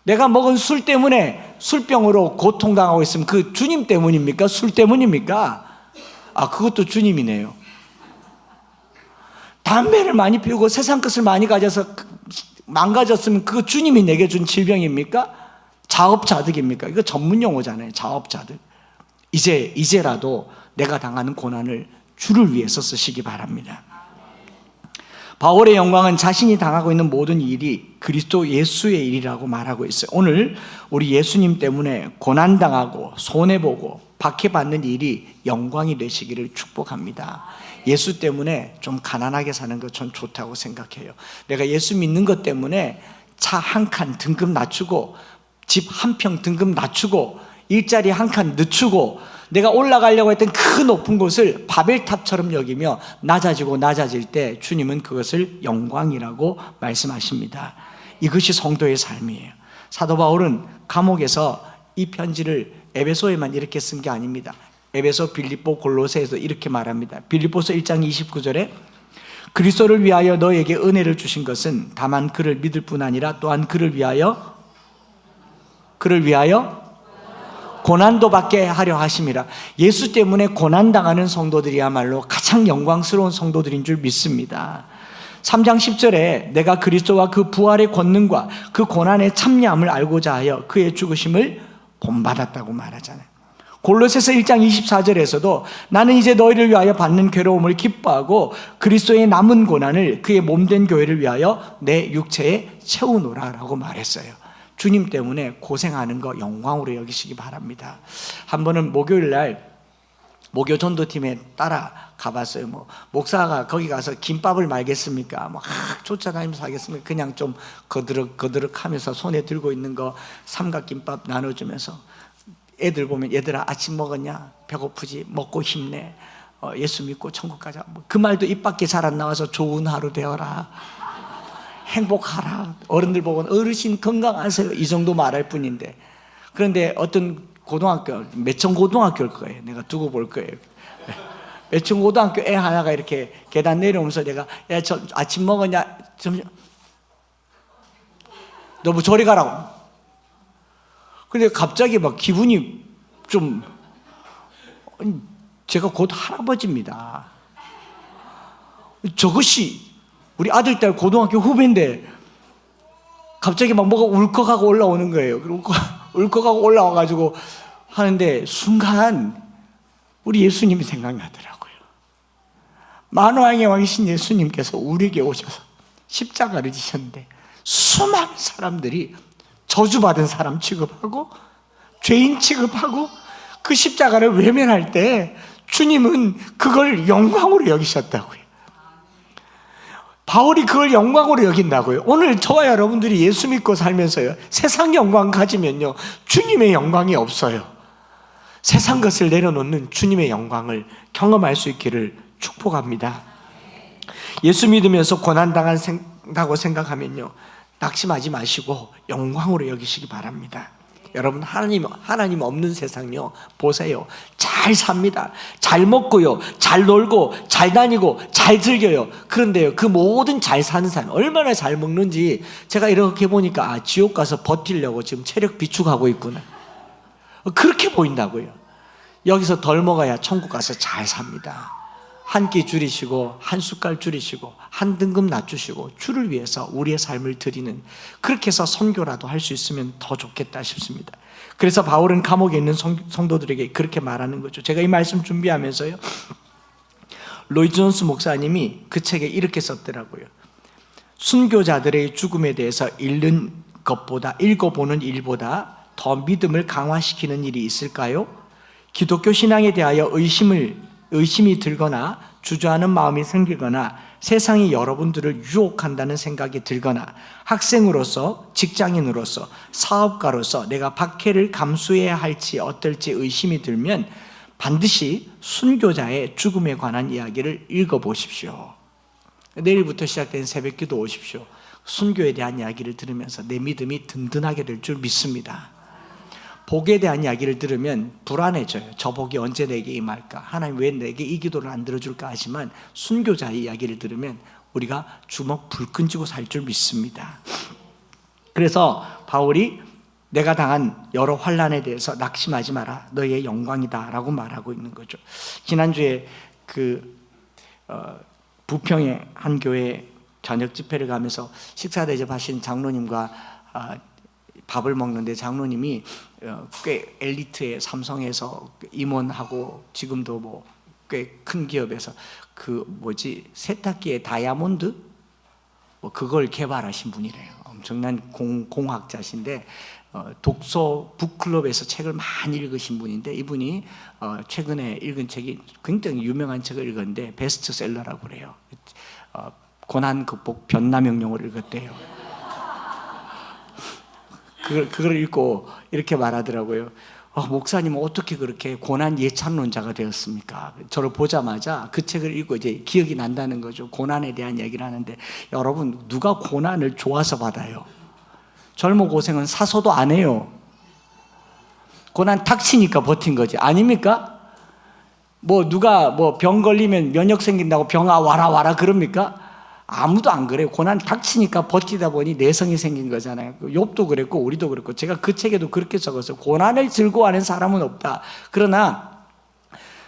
내가 먹은 술 때문에 술병으로 고통당하고 있으면 그 주님 때문입니까? 술 때문입니까? 아, 그것도 주님이네요. 담배를 많이 피우고 세상 것을 많이 가져서 망가졌으면 그 주님이 내게 준 질병입니까? 자업자득입니까? 이거 전문 용어잖아요. 자업자득. 이제라도 내가 당하는 고난을 주를 위해서 쓰시기 바랍니다. 바울의 영광은 자신이 당하고 있는 모든 일이 그리스도 예수의 일이라고 말하고 있어요. 오늘 우리 예수님 때문에 고난당하고 손해보고 박해받는 일이 영광이 되시기를 축복합니다. 예수 때문에 좀 가난하게 사는 것 전 좋다고 생각해요. 내가 예수 믿는 것 때문에 차 한 칸 등급 낮추고 집 한 평 등급 낮추고 일자리 한 칸 늦추고 내가 올라가려고 했던 그 높은 곳을 바벨탑처럼 여기며 낮아지고 낮아질 때 주님은 그것을 영광이라고 말씀하십니다. 이것이 성도의 삶이에요. 사도 바울은 감옥에서 이 편지를 에베소에만 이렇게 쓴 게 아닙니다. 에베소, 빌립보, 골로새에서 이렇게 말합니다. 빌립보서 1장 29절에 그리스도를 위하여 너에게 은혜를 주신 것은 다만 그를 믿을 뿐 아니라 또한 그를 위하여 고난도 받게 하려 하심이라. 예수 때문에 고난당하는 성도들이야말로 가장 영광스러운 성도들인 줄 믿습니다. 3장 10절에 내가 그리스도와 그 부활의 권능과 그 고난의 참여함을 알고자 하여 그의 죽으심을 본받았다고 말하잖아요. 골로새서 1장 24절에서도 나는 이제 너희를 위하여 받는 괴로움을 기뻐하고 그리스도의 남은 고난을 그의 몸된 교회를 위하여 내 육체에 채우노라 라고 말했어요. 주님 때문에 고생하는 거 영광으로 여기시기 바랍니다. 한 번은 목요일 날 목요 전도팀에 따라 가봤어요. 목사가 거기 가서 김밥을 말겠습니까? 막 쫓아다니면서 하겠습니까? 그냥 좀 거드럭 하면서 손에 들고 있는 거 삼각김밥 나눠주면서 애들 보면 얘들아 아침 먹었냐? 배고프지? 먹고 힘내. 예수 믿고 천국 가자. 그 말도 입 밖에 잘 안 나와서 좋은 하루 되어라. 행복하라. 어른들 보고 어르신 건강하세요. 이 정도 말할 뿐인데. 그런데 어떤 고등학교, 매천고등학교일 거예요. 내가 두고 볼 거예요. 매천고등학교 애 하나가 이렇게 계단 내려오면서 내가 야, 저 아침 먹었냐? 점심 너 뭐 저리 가라고. 근데 갑자기 막 기분이 좀 제가 곧 할아버지입니다. 저것이 우리 아들, 딸 고등학교 후배인데 갑자기 막 뭐가 울컥하고 올라오는 거예요. 울컥하고 올라와가지고 하는데 순간 우리 예수님이 생각나더라고요. 만왕의 왕이신 예수님께서 우리에게 오셔서 십자가를 지셨는데 수많은 사람들이 저주받은 사람 취급하고 죄인 취급하고 그 십자가를 외면할 때 주님은 그걸 영광으로 여기셨다고요. 바울이 그걸 영광으로 여긴다고요. 오늘 저와 여러분들이 예수 믿고 살면서요, 세상 영광 가지면요 주님의 영광이 없어요. 세상 것을 내려놓는 주님의 영광을 경험할 수 있기를 축복합니다. 예수 믿으면서 고난당한다고 생각하면요 낙심하지 마시고 영광으로 여기시기 바랍니다. 여러분, 하나님 없는 세상요 보세요. 잘 삽니다. 잘 먹고요, 잘 놀고, 잘 다니고, 잘 즐겨요. 그런데요, 그 모든 잘 사는 사람 얼마나 잘 먹는지 제가 이렇게 보니까 지옥 가서 버티려고 지금 체력 비축하고 있구나. 그렇게 보인다고요. 여기서 덜 먹어야 천국 가서 잘 삽니다. 한 끼 줄이시고 한 숟갈 줄이시고 한 등급 낮추시고 주를 위해서 우리의 삶을 드리는, 그렇게 해서 선교라도 할 수 있으면 더 좋겠다 싶습니다. 그래서 바울은 감옥에 있는 성도들에게 그렇게 말하는 거죠. 제가 이 말씀 준비하면서요 로이드 존스 목사님이 그 책에 이렇게 썼더라고요. 순교자들의 죽음에 대해서 읽어보는 일보다 더 믿음을 강화시키는 일이 있을까요? 기독교 신앙에 대하여 의심이 들거나 주저하는 마음이 생기거나 세상이 여러분들을 유혹한다는 생각이 들거나 학생으로서, 직장인으로서, 사업가로서 내가 박해를 감수해야 할지 어떨지 의심이 들면 반드시 순교자의 죽음에 관한 이야기를 읽어보십시오. 내일부터 시작된 새벽기도 오십시오. 순교에 대한 이야기를 들으면서 내 믿음이 든든하게 될 줄 믿습니다. 복에 대한 이야기를 들으면 불안해져요. 저 복이 언제 내게 임할까? 하나님 왜 내게 이 기도를 안 들어줄까? 하지만 순교자의 이야기를 들으면 우리가 주먹 불끈 쥐고 살 줄 믿습니다. 그래서 바울이 내가 당한 여러 환난에 대해서 낙심하지 마라. 너의 영광이다 라고 말하고 있는 거죠. 지난주에 부평의 한 교회 저녁 집회를 가면서 식사 대접하신 장로님과 밥을 먹는데 장로님이 꽤 엘리트의 삼성에서 임원하고 지금도 꽤 큰 기업에서 세탁기의 다이아몬드 그걸 개발하신 분이래요. 엄청난 공학자신데 독서 북클럽에서 책을 많이 읽으신 분인데 이분이 최근에 읽은 책이 굉장히 유명한 책을 읽었는데 베스트셀러라고 그래요. 고난 극복 변화명령을 읽었대요. 그걸 읽고 이렇게 말하더라고요. 목사님은 어떻게 그렇게 고난 예찬론자가 되었습니까? 저를 보자마자 그 책을 읽고 이제 기억이 난다는 거죠. 고난에 대한 얘기를 하는데 여러분, 누가 고난을 좋아서 받아요? 젊은 고생은 사서도 안 해요. 고난 닥치니까 버틴 거지 아닙니까? 누가 병 걸리면 면역 생긴다고 병아 와라 그럽니까? 아무도 안 그래요. 고난 닥치니까 버티다 보니 내성이 생긴 거잖아요. 욥도 그랬고 우리도 그랬고 제가 그 책에도 그렇게 적었어요. 고난을 즐거워하는 사람은 없다. 그러나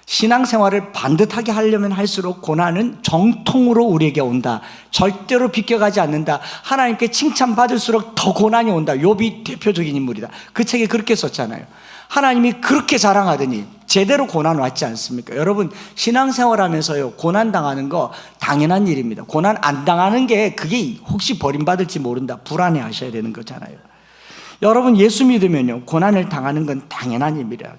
신앙생활을 반듯하게 하려면 할수록 고난은 정통으로 우리에게 온다. 절대로 비껴가지 않는다. 하나님께 칭찬받을수록 더 고난이 온다. 욥이 대표적인 인물이다. 그 책에 그렇게 썼잖아요. 하나님이 그렇게 자랑하더니 제대로 고난 왔지 않습니까? 여러분, 신앙생활하면서요, 고난 당하는 거 당연한 일입니다. 고난 안 당하는 게 그게 혹시 버림받을지 모른다, 불안해 하셔야 되는 거잖아요. 여러분, 예수 믿으면요, 고난을 당하는 건 당연한 일이라.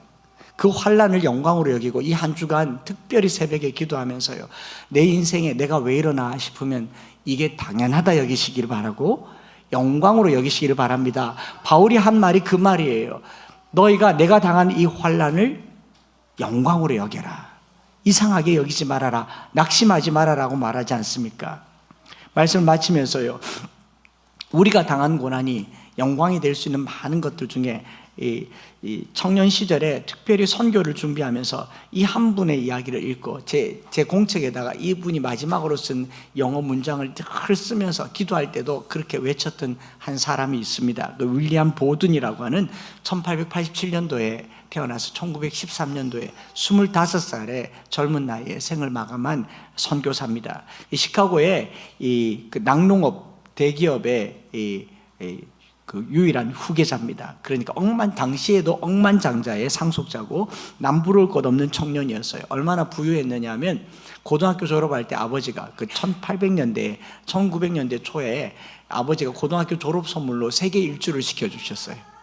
그 환난을 영광으로 여기고 이 한 주간 특별히 새벽에 기도하면서요, 내 인생에 내가 왜 이러나 싶으면 이게 당연하다 여기시기를 바라고 영광으로 여기시기를 바랍니다. 바울이 한 말이 그 말이에요. 너희가 내가 당한 이 환난을 영광으로 여겨라. 이상하게 여기지 말아라. 낙심하지 말아라고 말하지 않습니까? 말씀을 마치면서요, 우리가 당한 고난이 영광이 될 수 있는 많은 것들 중에 이 청년 시절에 특별히 선교를 준비하면서 이 한 분의 이야기를 읽고 제 공책에다가 이분이 마지막으로 쓴 영어 문장을 늘 쓰면서 기도할 때도 그렇게 외쳤던 한 사람이 있습니다. 그 윌리엄 보든이라고 하는 1887년도에 태어나서 1913년도에 25살의 젊은 나이에 생을 마감한 선교사입니다. 시카고의 그 낙농업 대기업의 그 유일한 후계자입니다. 그러니까 당시에도 억만장자의 상속자고 남부러울 것 없는 청년이었어요. 얼마나 부유했느냐 하면 고등학교 졸업할 때 아버지가 그 1800년대 1900년대 초에 아버지가 고등학교 졸업 선물로 세계 일주를 시켜주셨어요.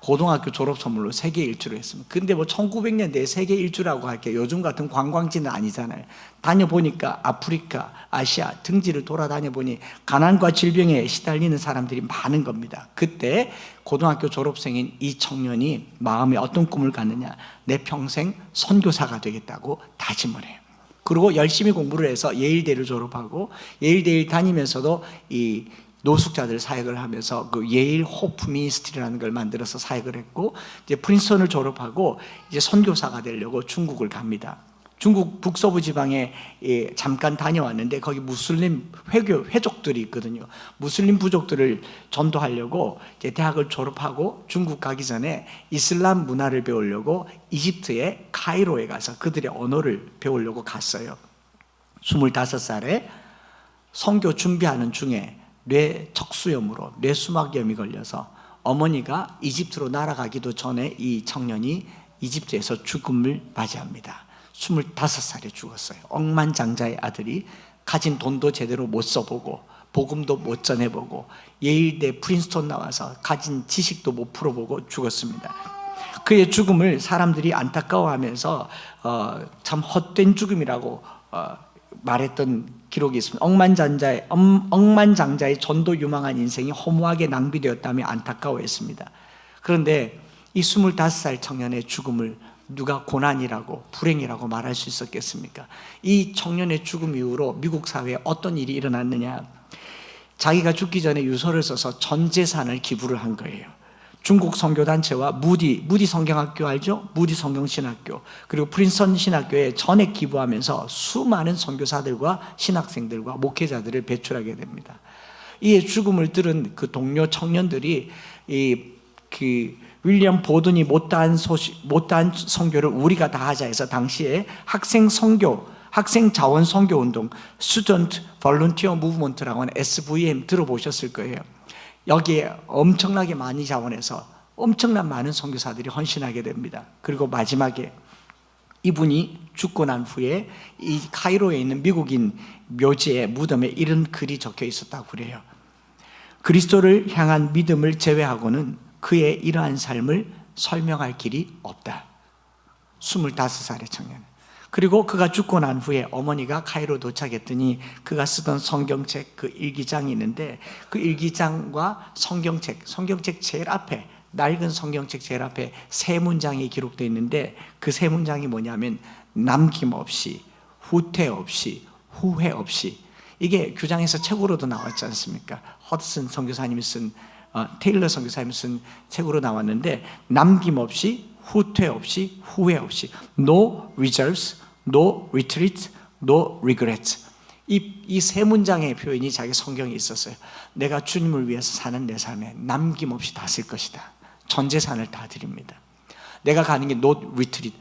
고등학교 졸업 선물로 세계 일주를 했습니다. 근데 뭐 1900년대에 세계 일주라고 할 게 요즘 같은 관광지는 아니잖아요. 다녀보니까 아프리카, 아시아 등지를 돌아다녀 보니 가난과 질병에 시달리는 사람들이 많은 겁니다. 그때 고등학교 졸업생인 이 청년이 마음에 어떤 꿈을 갖느냐, 내 평생 선교사가 되겠다고 다짐을 해요. 그리고 열심히 공부를 해서 예일대를 졸업하고 예일대를 다니면서도 이 노숙자들 사역을 하면서 그 예일 호프 미니스트리라는 걸 만들어서 사역을 했고, 이제 프린스턴을 졸업하고 이제 선교사가 되려고 중국을 갑니다. 중국 북서부 지방에 잠깐 다녀왔는데 거기 무슬림 회족들이 있거든요. 무슬림 부족들을 전도하려고 이제 대학을 졸업하고 중국 가기 전에 이슬람 문화를 배우려고 이집트의 카이로에 가서 그들의 언어를 배우려고 갔어요. 25살에 선교 준비하는 중에 뇌척수염으로 뇌수막염이 걸려서 어머니가 이집트로 날아가기도 전에 이 청년이 이집트에서 죽음을 맞이합니다. 25살에 죽었어요. 억만장자의 아들이 가진 돈도 제대로 못 써보고 복음도 못 전해보고 예일대 프린스턴 나와서 가진 지식도 못 풀어보고 죽었습니다. 그의 죽음을 사람들이 안타까워하면서 참 헛된 죽음이라고 말했던 기록이 있습니다. 억만장자의 전도 유망한 인생이 허무하게 낭비되었다며 안타까워했습니다. 그런데 이 25살 청년의 죽음을 누가 고난이라고 불행이라고 말할 수 있었겠습니까? 이 청년의 죽음 이후로 미국 사회에 어떤 일이 일어났느냐, 자기가 죽기 전에 유서를 써서 전 재산을 기부를 한 거예요. 중국 선교단체와 무디 성경학교 알죠? 무디 성경신학교, 그리고 프린스턴 신학교에 전액 기부하면서 수많은 선교사들과 신학생들과 목회자들을 배출하게 됩니다. 이의 죽음을 들은 그 동료 청년들이 그 윌리엄 보든이 못다한 선교를 우리가 다 하자 해서 당시에 학생 자원 선교 운동, Student Volunteer Movement라고 하는 SVM 들어보셨을 거예요. 여기에 엄청나게 많이 자원해서 엄청난 많은 선교사들이 헌신하게 됩니다. 그리고 마지막에 이분이 죽고 난 후에 이 카이로에 있는 미국인 묘지에 무덤에 이런 글이 적혀 있었다고 그래요. 그리스도를 향한 믿음을 제외하고는 그의 이러한 삶을 설명할 길이 없다. 25살의 청년. 그리고 그가 죽고 난 후에 어머니가 카이로 도착했더니 그가 쓰던 성경책 그 일기장이 있는데 그 일기장과 성경책 제일 앞에, 낡은 성경책 제일 앞에 세 문장이 기록되어 있는데 그 세 문장이 뭐냐면 남김없이, 후퇴 없이, 후회 없이. 이게 규장에서 책으로도 나왔지 않습니까? 허드슨 선교사님이 쓴 테일러 선교사님이 쓴 책으로 나왔는데 남김없이, 후퇴 없이, 후회 없이, no reserves, no retreat, no regret. 이 세 문장의 표현이 자기 성경에 있었어요. 내가 주님을 위해서 사는 내 삶에 남김없이 다 쓸 것이다. 전 재산을 다 드립니다. 내가 가는 게 no retreat,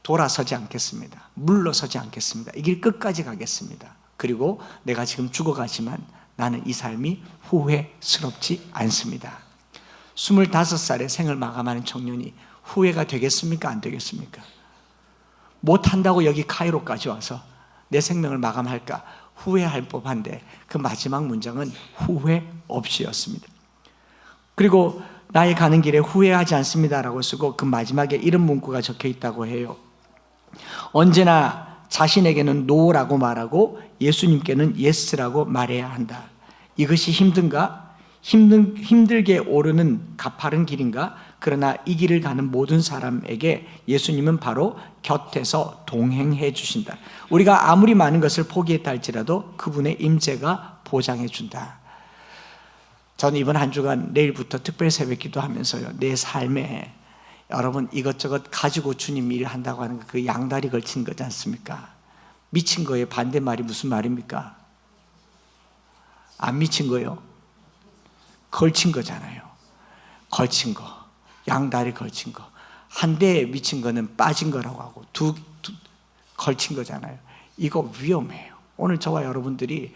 돌아서지 않겠습니다. 물러서지 않겠습니다. 이 길 끝까지 가겠습니다. 그리고 내가 지금 죽어가지만 나는 이 삶이 후회스럽지 않습니다. 25살에 생을 마감하는 청년이 후회가 되겠습니까? 안 되겠습니까? 못한다고 여기 카이로까지 와서 내 생명을 마감할까 후회할 법한데 그 마지막 문장은 후회 없이였습니다. 그리고 나의 가는 길에 후회하지 않습니다라고 쓰고 그 마지막에 이런 문구가 적혀 있다고 해요. 언제나 자신에게는 노라고 말하고 예수님께는 예스라고 말해야 한다. 이것이 힘든가? 힘들게 오르는 가파른 길인가? 그러나 이 길을 가는 모든 사람에게 예수님은 바로 곁에서 동행해 주신다. 우리가 아무리 많은 것을 포기했다 할지라도 그분의 임재가 보장해 준다. 저는 이번 한 주간 내일부터 특별 새벽 기도하면서요, 내 삶에 여러분 이것저것 가지고 주님 일을 한다고 하는 그 양다리 걸친 거지 않습니까? 미친 거의 반대말이 무슨 말입니까? 안 미친 거요? 걸친 거잖아요. 걸친 거, 양다리 걸친 거. 한 대에 미친 거는 빠진 거라고 하고 두 걸친 거잖아요. 이거 위험해요. 오늘 저와 여러분들이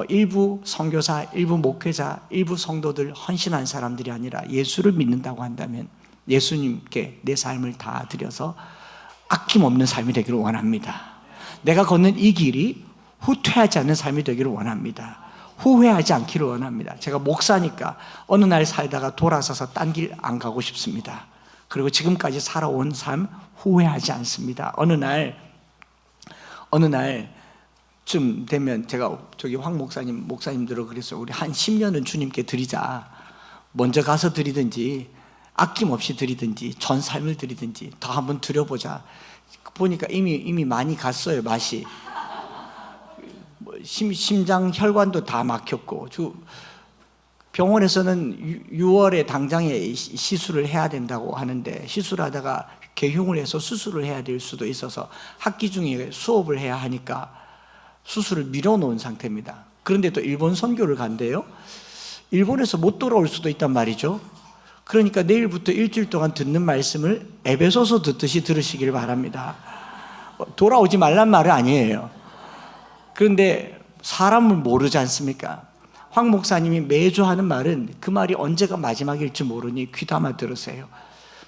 일부 선교사, 일부 목회자, 일부 성도들 헌신한 사람들이 아니라 예수를 믿는다고 한다면 예수님께 내 삶을 다 드려서 아낌없는 삶이 되기를 원합니다. 내가 걷는 이 길이 후퇴하지 않는 삶이 되기를 원합니다. 후회하지 않기를 원합니다. 제가 목사니까 어느 날 살다가 돌아서서 딴 길 안 가고 싶습니다. 그리고 지금까지 살아온 삶 후회하지 않습니다. 어느 날쯤 되면 제가 저기 황 목사님들은 그래서 우리 한 10년은 주님께 드리자. 먼저 가서 드리든지 아낌없이 드리든지 전 삶을 드리든지 더 한번 드려보자. 보니까 이미 많이 갔어요. 맛이 심장 혈관도 다 막혔고 병원에서는 6월에 당장에 시술을 해야 된다고 하는데 시술하다가 개흉을 해서 수술을 해야 될 수도 있어서 학기 중에 수업을 해야 하니까 수술을 미뤄놓은 상태입니다. 그런데 또 일본 선교를 간대요. 일본에서 못 돌아올 수도 있단 말이죠. 그러니까 내일부터 일주일 동안 듣는 말씀을 에베소서 듣듯이 들으시길 바랍니다. 돌아오지 말란 말은 아니에요. 그런데 사람을 모르지 않습니까? 황 목사님이 매주 하는 말은 그 말이 언제가 마지막일지 모르니 귀담아 들으세요.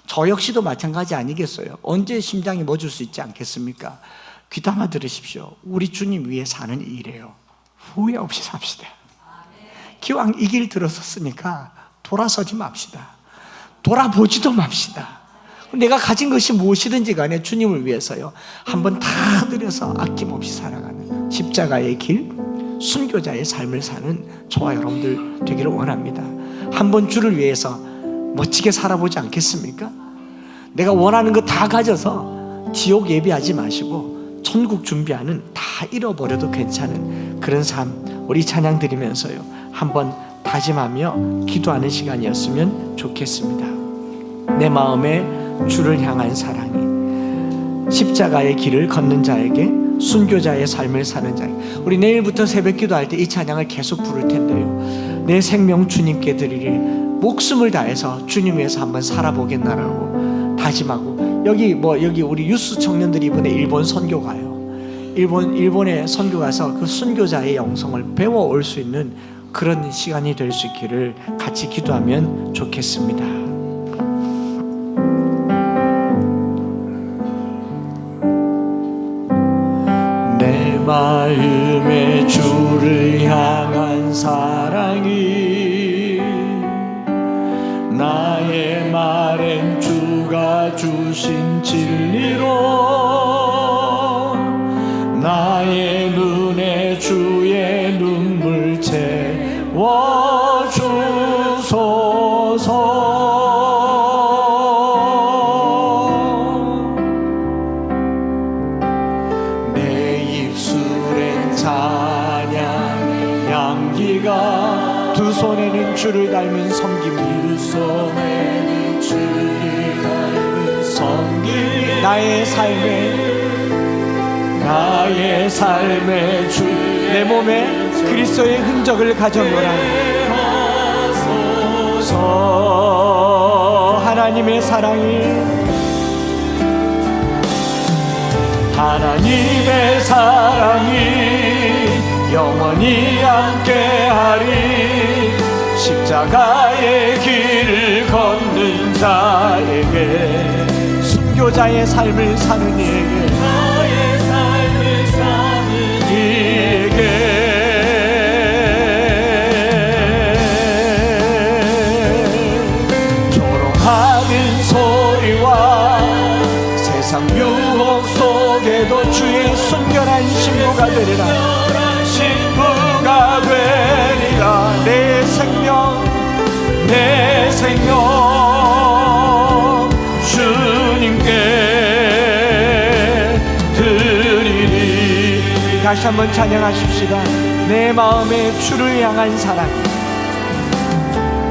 저 역시도 마찬가지 아니겠어요? 언제 심장이 멎을 수 있지 않겠습니까? 귀담아 들으십시오. 우리 주님 위해 사는 일이에요. 후회 없이 삽시다. 기왕 이 길 들었었으니까 돌아서지 맙시다. 돌아보지도 맙시다. 내가 가진 것이 무엇이든지 간에 주님을 위해서요, 한번 다 들여서 아낌없이 살아가는 십자가의 길, 순교자의 삶을 사는 저와 여러분들 되기를 원합니다. 한번 주를 위해서 멋지게 살아보지 않겠습니까? 내가 원하는 거 다 가져서 지옥 예비하지 마시고 천국 준비하는, 다 잃어버려도 괜찮은 그런 삶, 우리 찬양 드리면서요 한번 다짐하며 기도하는 시간이었으면 좋겠습니다. 내 마음에 주를 향한 사랑이 십자가의 길을 걷는 자에게, 순교자의 삶을 사는 자에게, 우리 내일부터 새벽 기도할 때 이 찬양을 계속 부를 텐데요, 내 생명 주님께 드리리, 목숨을 다해서 주님 위해서 한번 살아보겠나라고 다짐하고, 여기 우리 유스 청년들이 이번에 일본 선교 가요. 일본에 선교 가서 그 순교자의 영성을 배워올 수 있는 그런 시간이 될 수 있기를 같이 기도하면 좋겠습니다. 내 마음에 주를 향한 사랑이, 나의 말엔 주가 주신 진리로, 나의 눈에 주의 눈물 채워주소서. 두 손에는 주를 닮은 섬김, 두 손에는 주를 닮은 섬김, 나의 삶에 주, 내 몸에 그리스도의 흔적을 가져노라. 하나님의 사랑이 하나님의 사랑이 영원히 함께하리. 십자가의 길을 걷는 자에게, 순교자의 삶을 사는 이에게, 나의 삶을 사는 이에게 조롱하는 소리와 세상 유혹 속에도 주의 순결한 신부가 되리라. 신부가 되리라. 내 생명, 내 생명 주님께 드리리. 다시 한번 찬양하십시다. 내 마음에 주를 향한 사랑,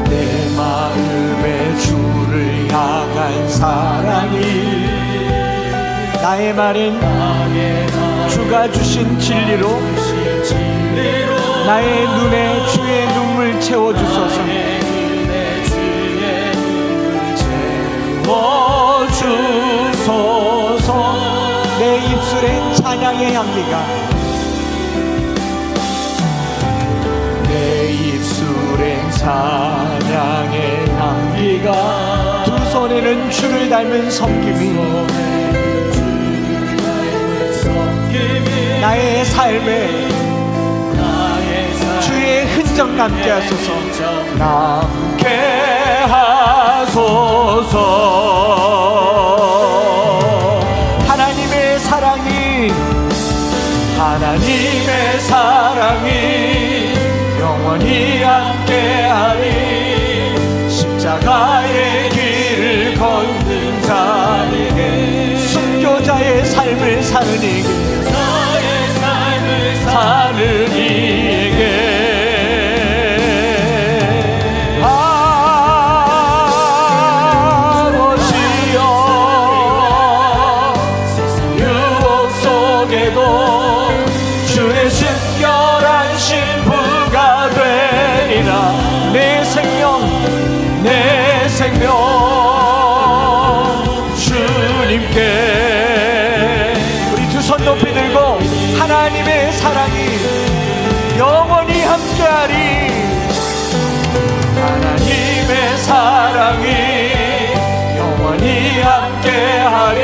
내 마음에 주를 향한 사랑이 나의 말은 주가 주신 진리로 나의 눈에 주의 눈물 채워주소서. 채워주소서. 내 입술엔 찬양의 향기가, 내 입술엔 찬양의 향기가, 두 손에는 주를 닮은 섬김이 나의 삶에 주의 흔적 남게 하소서. 남게 하소서. 하나님의 사랑이, 하나님의 사랑이 영원히 함께하리. 십자가의 길을 걷는 자에게, 순교자의 삶을 사는 이에게, 사는 이에게 아버지여, 유혹 속에도 주의 순결한 신부가 되리라. 내 생명, 내 생명 주님께. 우리 두 손 높이 들고 하나님의 사랑이 영원히 함께하리. 하나님의 사랑이 영원히 함께하리.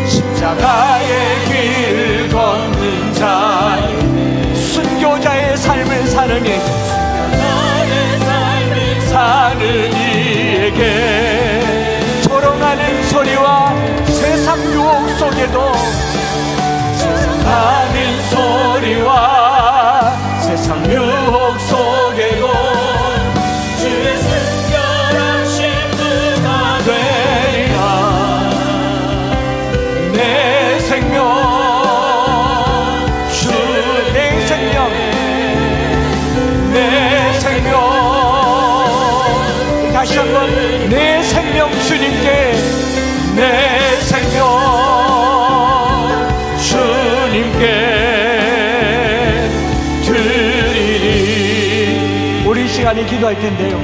십자가의 길을 걷는 자, 순교자의 삶을 사는 이에게, 사는 이에게 조롱하는 소리와 세상 유혹 속에도, 하는 소리와 세상 유혹 속에도 주의 순결한 신부가 되리라. 내 생명, 주 내 생명, 내 생명. 다시 한번 내 생명 주님께, 내 생명 주님께 드리리. 우리 시간에 기도할 텐데요,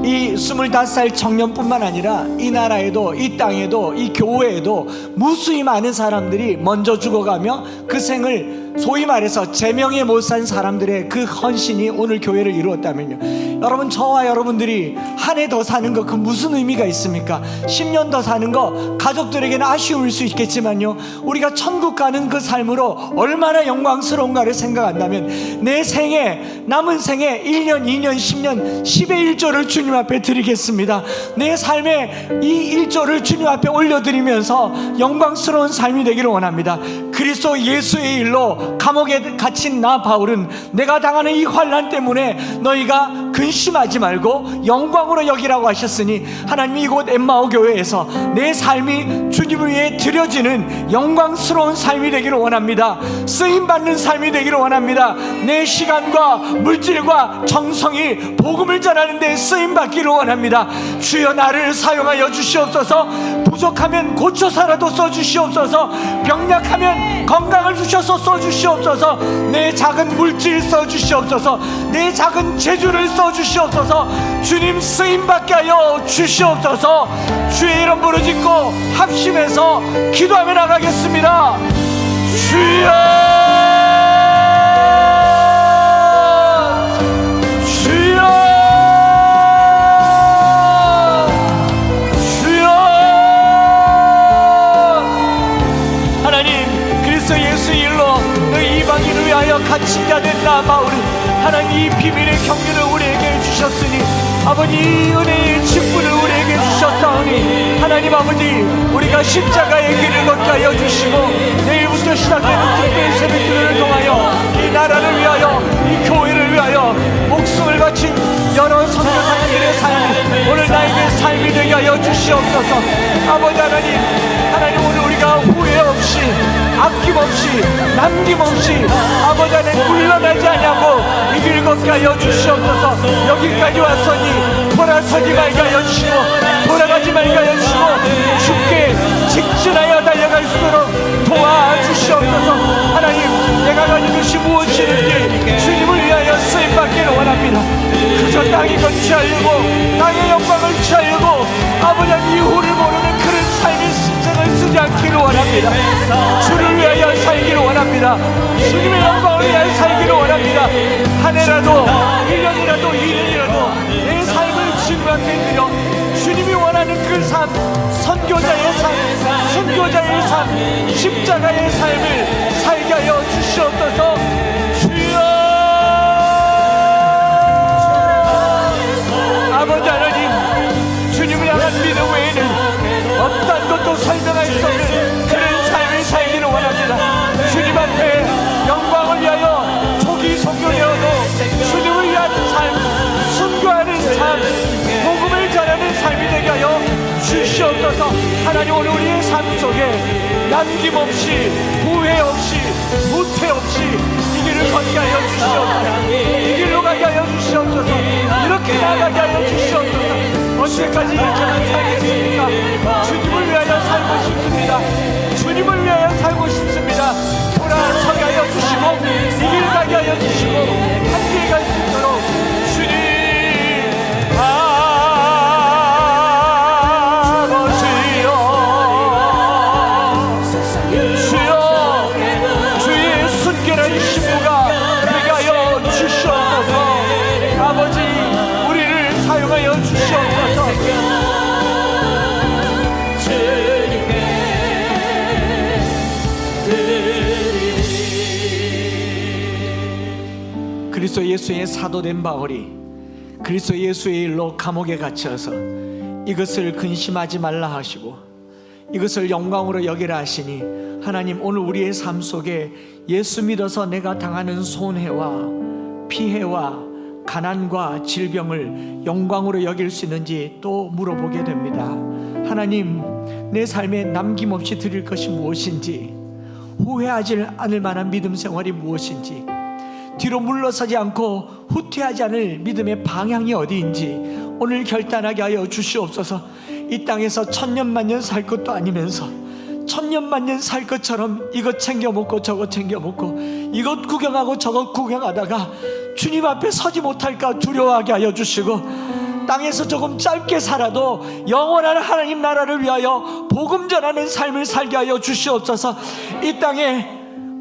이 25살 청년뿐만 아니라 이 나라에도, 이 땅에도, 이 교회에도 무수히 많은 사람들이 먼저 죽어가며 그 생을 소위 말해서 제명에 못 산 사람들의 그 헌신이 오늘 교회를 이루었다면요, 여러분, 저와 여러분들이 한 해 더 사는 거 그 무슨 의미가 있습니까? 10년 더 사는 거 가족들에게는 아쉬울 수 있겠지만요, 우리가 천국 가는 그 삶으로 얼마나 영광스러운가를 생각한다면 내 생에, 남은 생에 1년, 2년, 10년 10의 1조를 주님 앞에 드리겠습니다. 내 삶에 이 1조를 주님 앞에 올려드리면서 영광스러운 삶이 되기를 원합니다. 그리스도 예수의 일로 감옥에 갇힌 나 바울은 내가 당하는 이 환난 때문에 너희가 근심하지 말고 영광으로 여기라고 하셨으니, 하나님이 이곳 엠마오 교회에서 내 삶이 주님을 위해 드려지는 영광스러운 삶이 되기를 원합니다. 쓰임받는 삶이 되기를 원합니다. 내 시간과 물질과 정성이 복음을 전하는 데 쓰임받기를 원합니다. 주여 나를 사용하여 주시옵소서. 부족하면 고쳐서라도 써주시옵소서. 병약하면 건강을 주셔서 써주시옵소서. 내 작은 물질 써주시옵소서. 내 작은 재주를 써주시옵소서. 하여 주시옵소서. 주님 쓰임받게 하여 주시옵소서. 주의 이름 부르짖고 합심해서 기도하며 나가겠습니다. 주여, 주여, 주여. 하나님, 그리스도 예수의 일로 너희 이방인을 위하여 갇힌 자 된 나 바울이 하나님 이 비밀의 경륜을 우리에게 주셨으니 아버지 이 은혜의 직분을 우리에게 주셨사오니 하나님 아버지 우리가 십자가의 길을 걷게 하여 주시고 내일부터 시작되는 특별 새벽기도를 통하여 이 나라를 위하여 이 교회를 위하여 목숨을 바친 여러 선교사님들의 삶이 오늘 나에게 삶이 되게 하여 주시옵소서. 아버지 하나님 오늘 우리가 후회 없이 아낌없이 남김없이 아버지 하나님 물러나지 않냐고 이 길 걷게 하여 주시옵소서. 여기까지 왔으니 돌아서지 말게 하여 주시고 돌아가지 말게 하여 주시고 주께 직진하여 달려갈 수 있도록 도와주시옵소서. 하나님 내가 가진 것이 무엇이든지 주님을 위하여 쓰임받기를 원합니다. 그저 땅이 건취하려고 땅의 영광을 취하려고 아버지 하나님 이후를 모르는 그런 삶의 신장을 쓰지 않기를 원합니다. 주를 위하여 살기를 원합니다. 주님의 영광을 위하여 살기를 원합니다. 한 해라도 1년이라도 2년이라도 내 삶을 주님 앞에 드려 주님이 원하는 그 삶, 선교자의 삶, 순교자의 삶, 십자가의 삶을 살게 하여 주시옵소서. 주여, 아버지 하나님 주님을 향한 믿음 외에는 어떤 것도 설명할 수 없는 그런 삶을 살기를 원합니다. 주님 앞에 영광을 위하여 조기 성교되어도 주님을 위한 삶, 순교하는 삶, 복음을 전하는 삶이 되게 하여 주시옵소서. 하나님 오늘 우리의 삶 속에 남김없이 후회 없이 무태 없이 이 길을 걷게 하여 주시옵소서. 이 길로 가게 하여 주시옵소서. 이렇게 나가게 하여 주시옵소서. 언제까지 이렇게만 살겠습니까? 주님을 위하여 살고 싶습니다. 주님을 위하여 살고 싶습니다. 돌아서게 하여 주시고 이 길 가게 하여 주시고 함께 갈 수 있도록 주님 아버지여 주여 주의 순결한 신부가 되게 하여 주시옵소서. 아버지 우리를 사용하여 주시옵소서. 그리스도 예수의 사도된 바울이 그리스도 예수의 일로 감옥에 갇혀서 이것을 근심하지 말라 하시고 이것을 영광으로 여기라 하시니 하나님 오늘 우리의 삶 속에 예수 믿어서 내가 당하는 손해와 피해와 가난과 질병을 영광으로 여길 수 있는지 또 물어보게 됩니다. 하나님 내 삶에 남김없이 드릴 것이 무엇인지 후회하지 않을 만한 믿음 생활이 무엇인지 뒤로 물러서지 않고 후퇴하지 않을 믿음의 방향이 어디인지 오늘 결단하게 하여 주시옵소서. 이 땅에서 천년만년 살 것도 아니면서 천년만년 살 것처럼 이것 챙겨 먹고 저것 챙겨 먹고 이것 구경하고 저것 구경하다가 주님 앞에 서지 못할까 두려워하게 하여 주시고 땅에서 조금 짧게 살아도 영원한 하나님 나라를 위하여 복음 전하는 삶을 살게 하여 주시옵소서. 이 땅에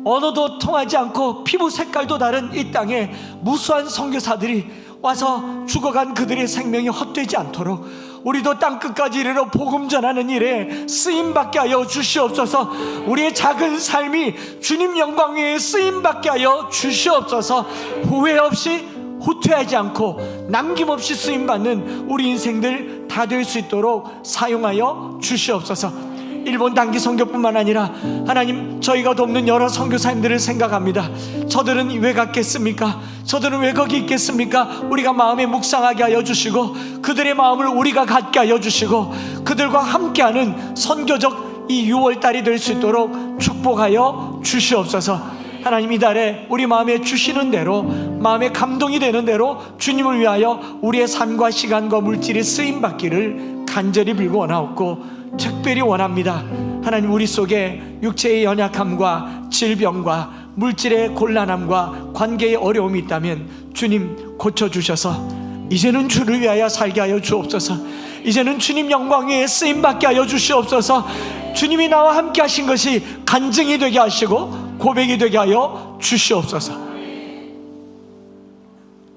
언어도 통하지 않고 피부 색깔도 다른 이 땅에 무수한 선교사들이 와서 죽어간 그들의 생명이 헛되지 않도록 우리도 땅끝까지 이르러 복음 전하는 일에 쓰임받게 하여 주시옵소서. 우리의 작은 삶이 주님 영광 위에 쓰임받게 하여 주시옵소서. 후회 없이 후퇴하지 않고 남김없이 쓰임받는 우리 인생들 다 될 수 있도록 사용하여 주시옵소서. 일본 단기 선교뿐만 아니라 하나님 저희가 돕는 여러 선교사님들을 생각합니다. 저들은 왜 갔겠습니까? 저들은 왜 거기 있겠습니까? 우리가 마음에 묵상하게 하여 주시고 그들의 마음을 우리가 갖게 하여 주시고 그들과 함께하는 선교적 이 6월달이 될 수 있도록 축복하여 주시옵소서. 하나님 이달에 우리 마음에 주시는 대로 마음에 감동이 되는 대로 주님을 위하여 우리의 삶과 시간과 물질이 쓰임받기를 간절히 빌고 원하옵고 특별히 원합니다. 하나님 우리 속에 육체의 연약함과 질병과 물질의 곤란함과 관계의 어려움이 있다면 주님 고쳐주셔서 이제는 주를 위하여 살게 하여 주옵소서. 이제는 주님 영광 위에 쓰임받게 하여 주시옵소서. 주님이 나와 함께 하신 것이 간증이 되게 하시고 고백이 되게 하여 주시옵소서.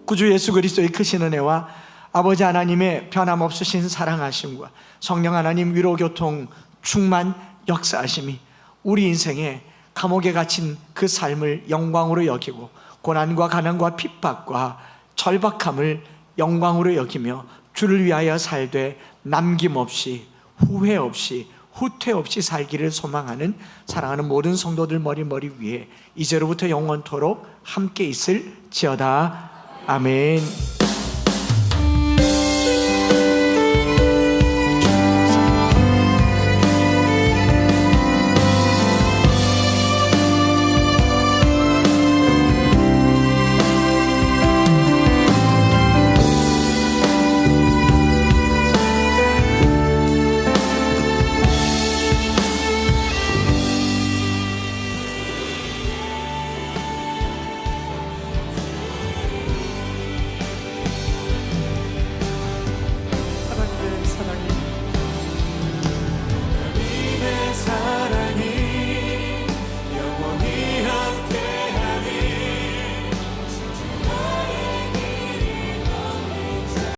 구주 예수 그리스도의 크신 은혜와 아버지 하나님의 변함없으신 사랑하심과 성령 하나님 위로교통 충만 역사하심이 우리 인생에 감옥에 갇힌 그 삶을 영광으로 여기고 고난과 가난과 핍박과 절박함을 영광으로 여기며 주를 위하여 살되 남김없이 후회 없이 후퇴 없이 살기를 소망하는 사랑하는 모든 성도들 머리 위에 이제로부터 영원토록 함께 있을지어다. 아멘.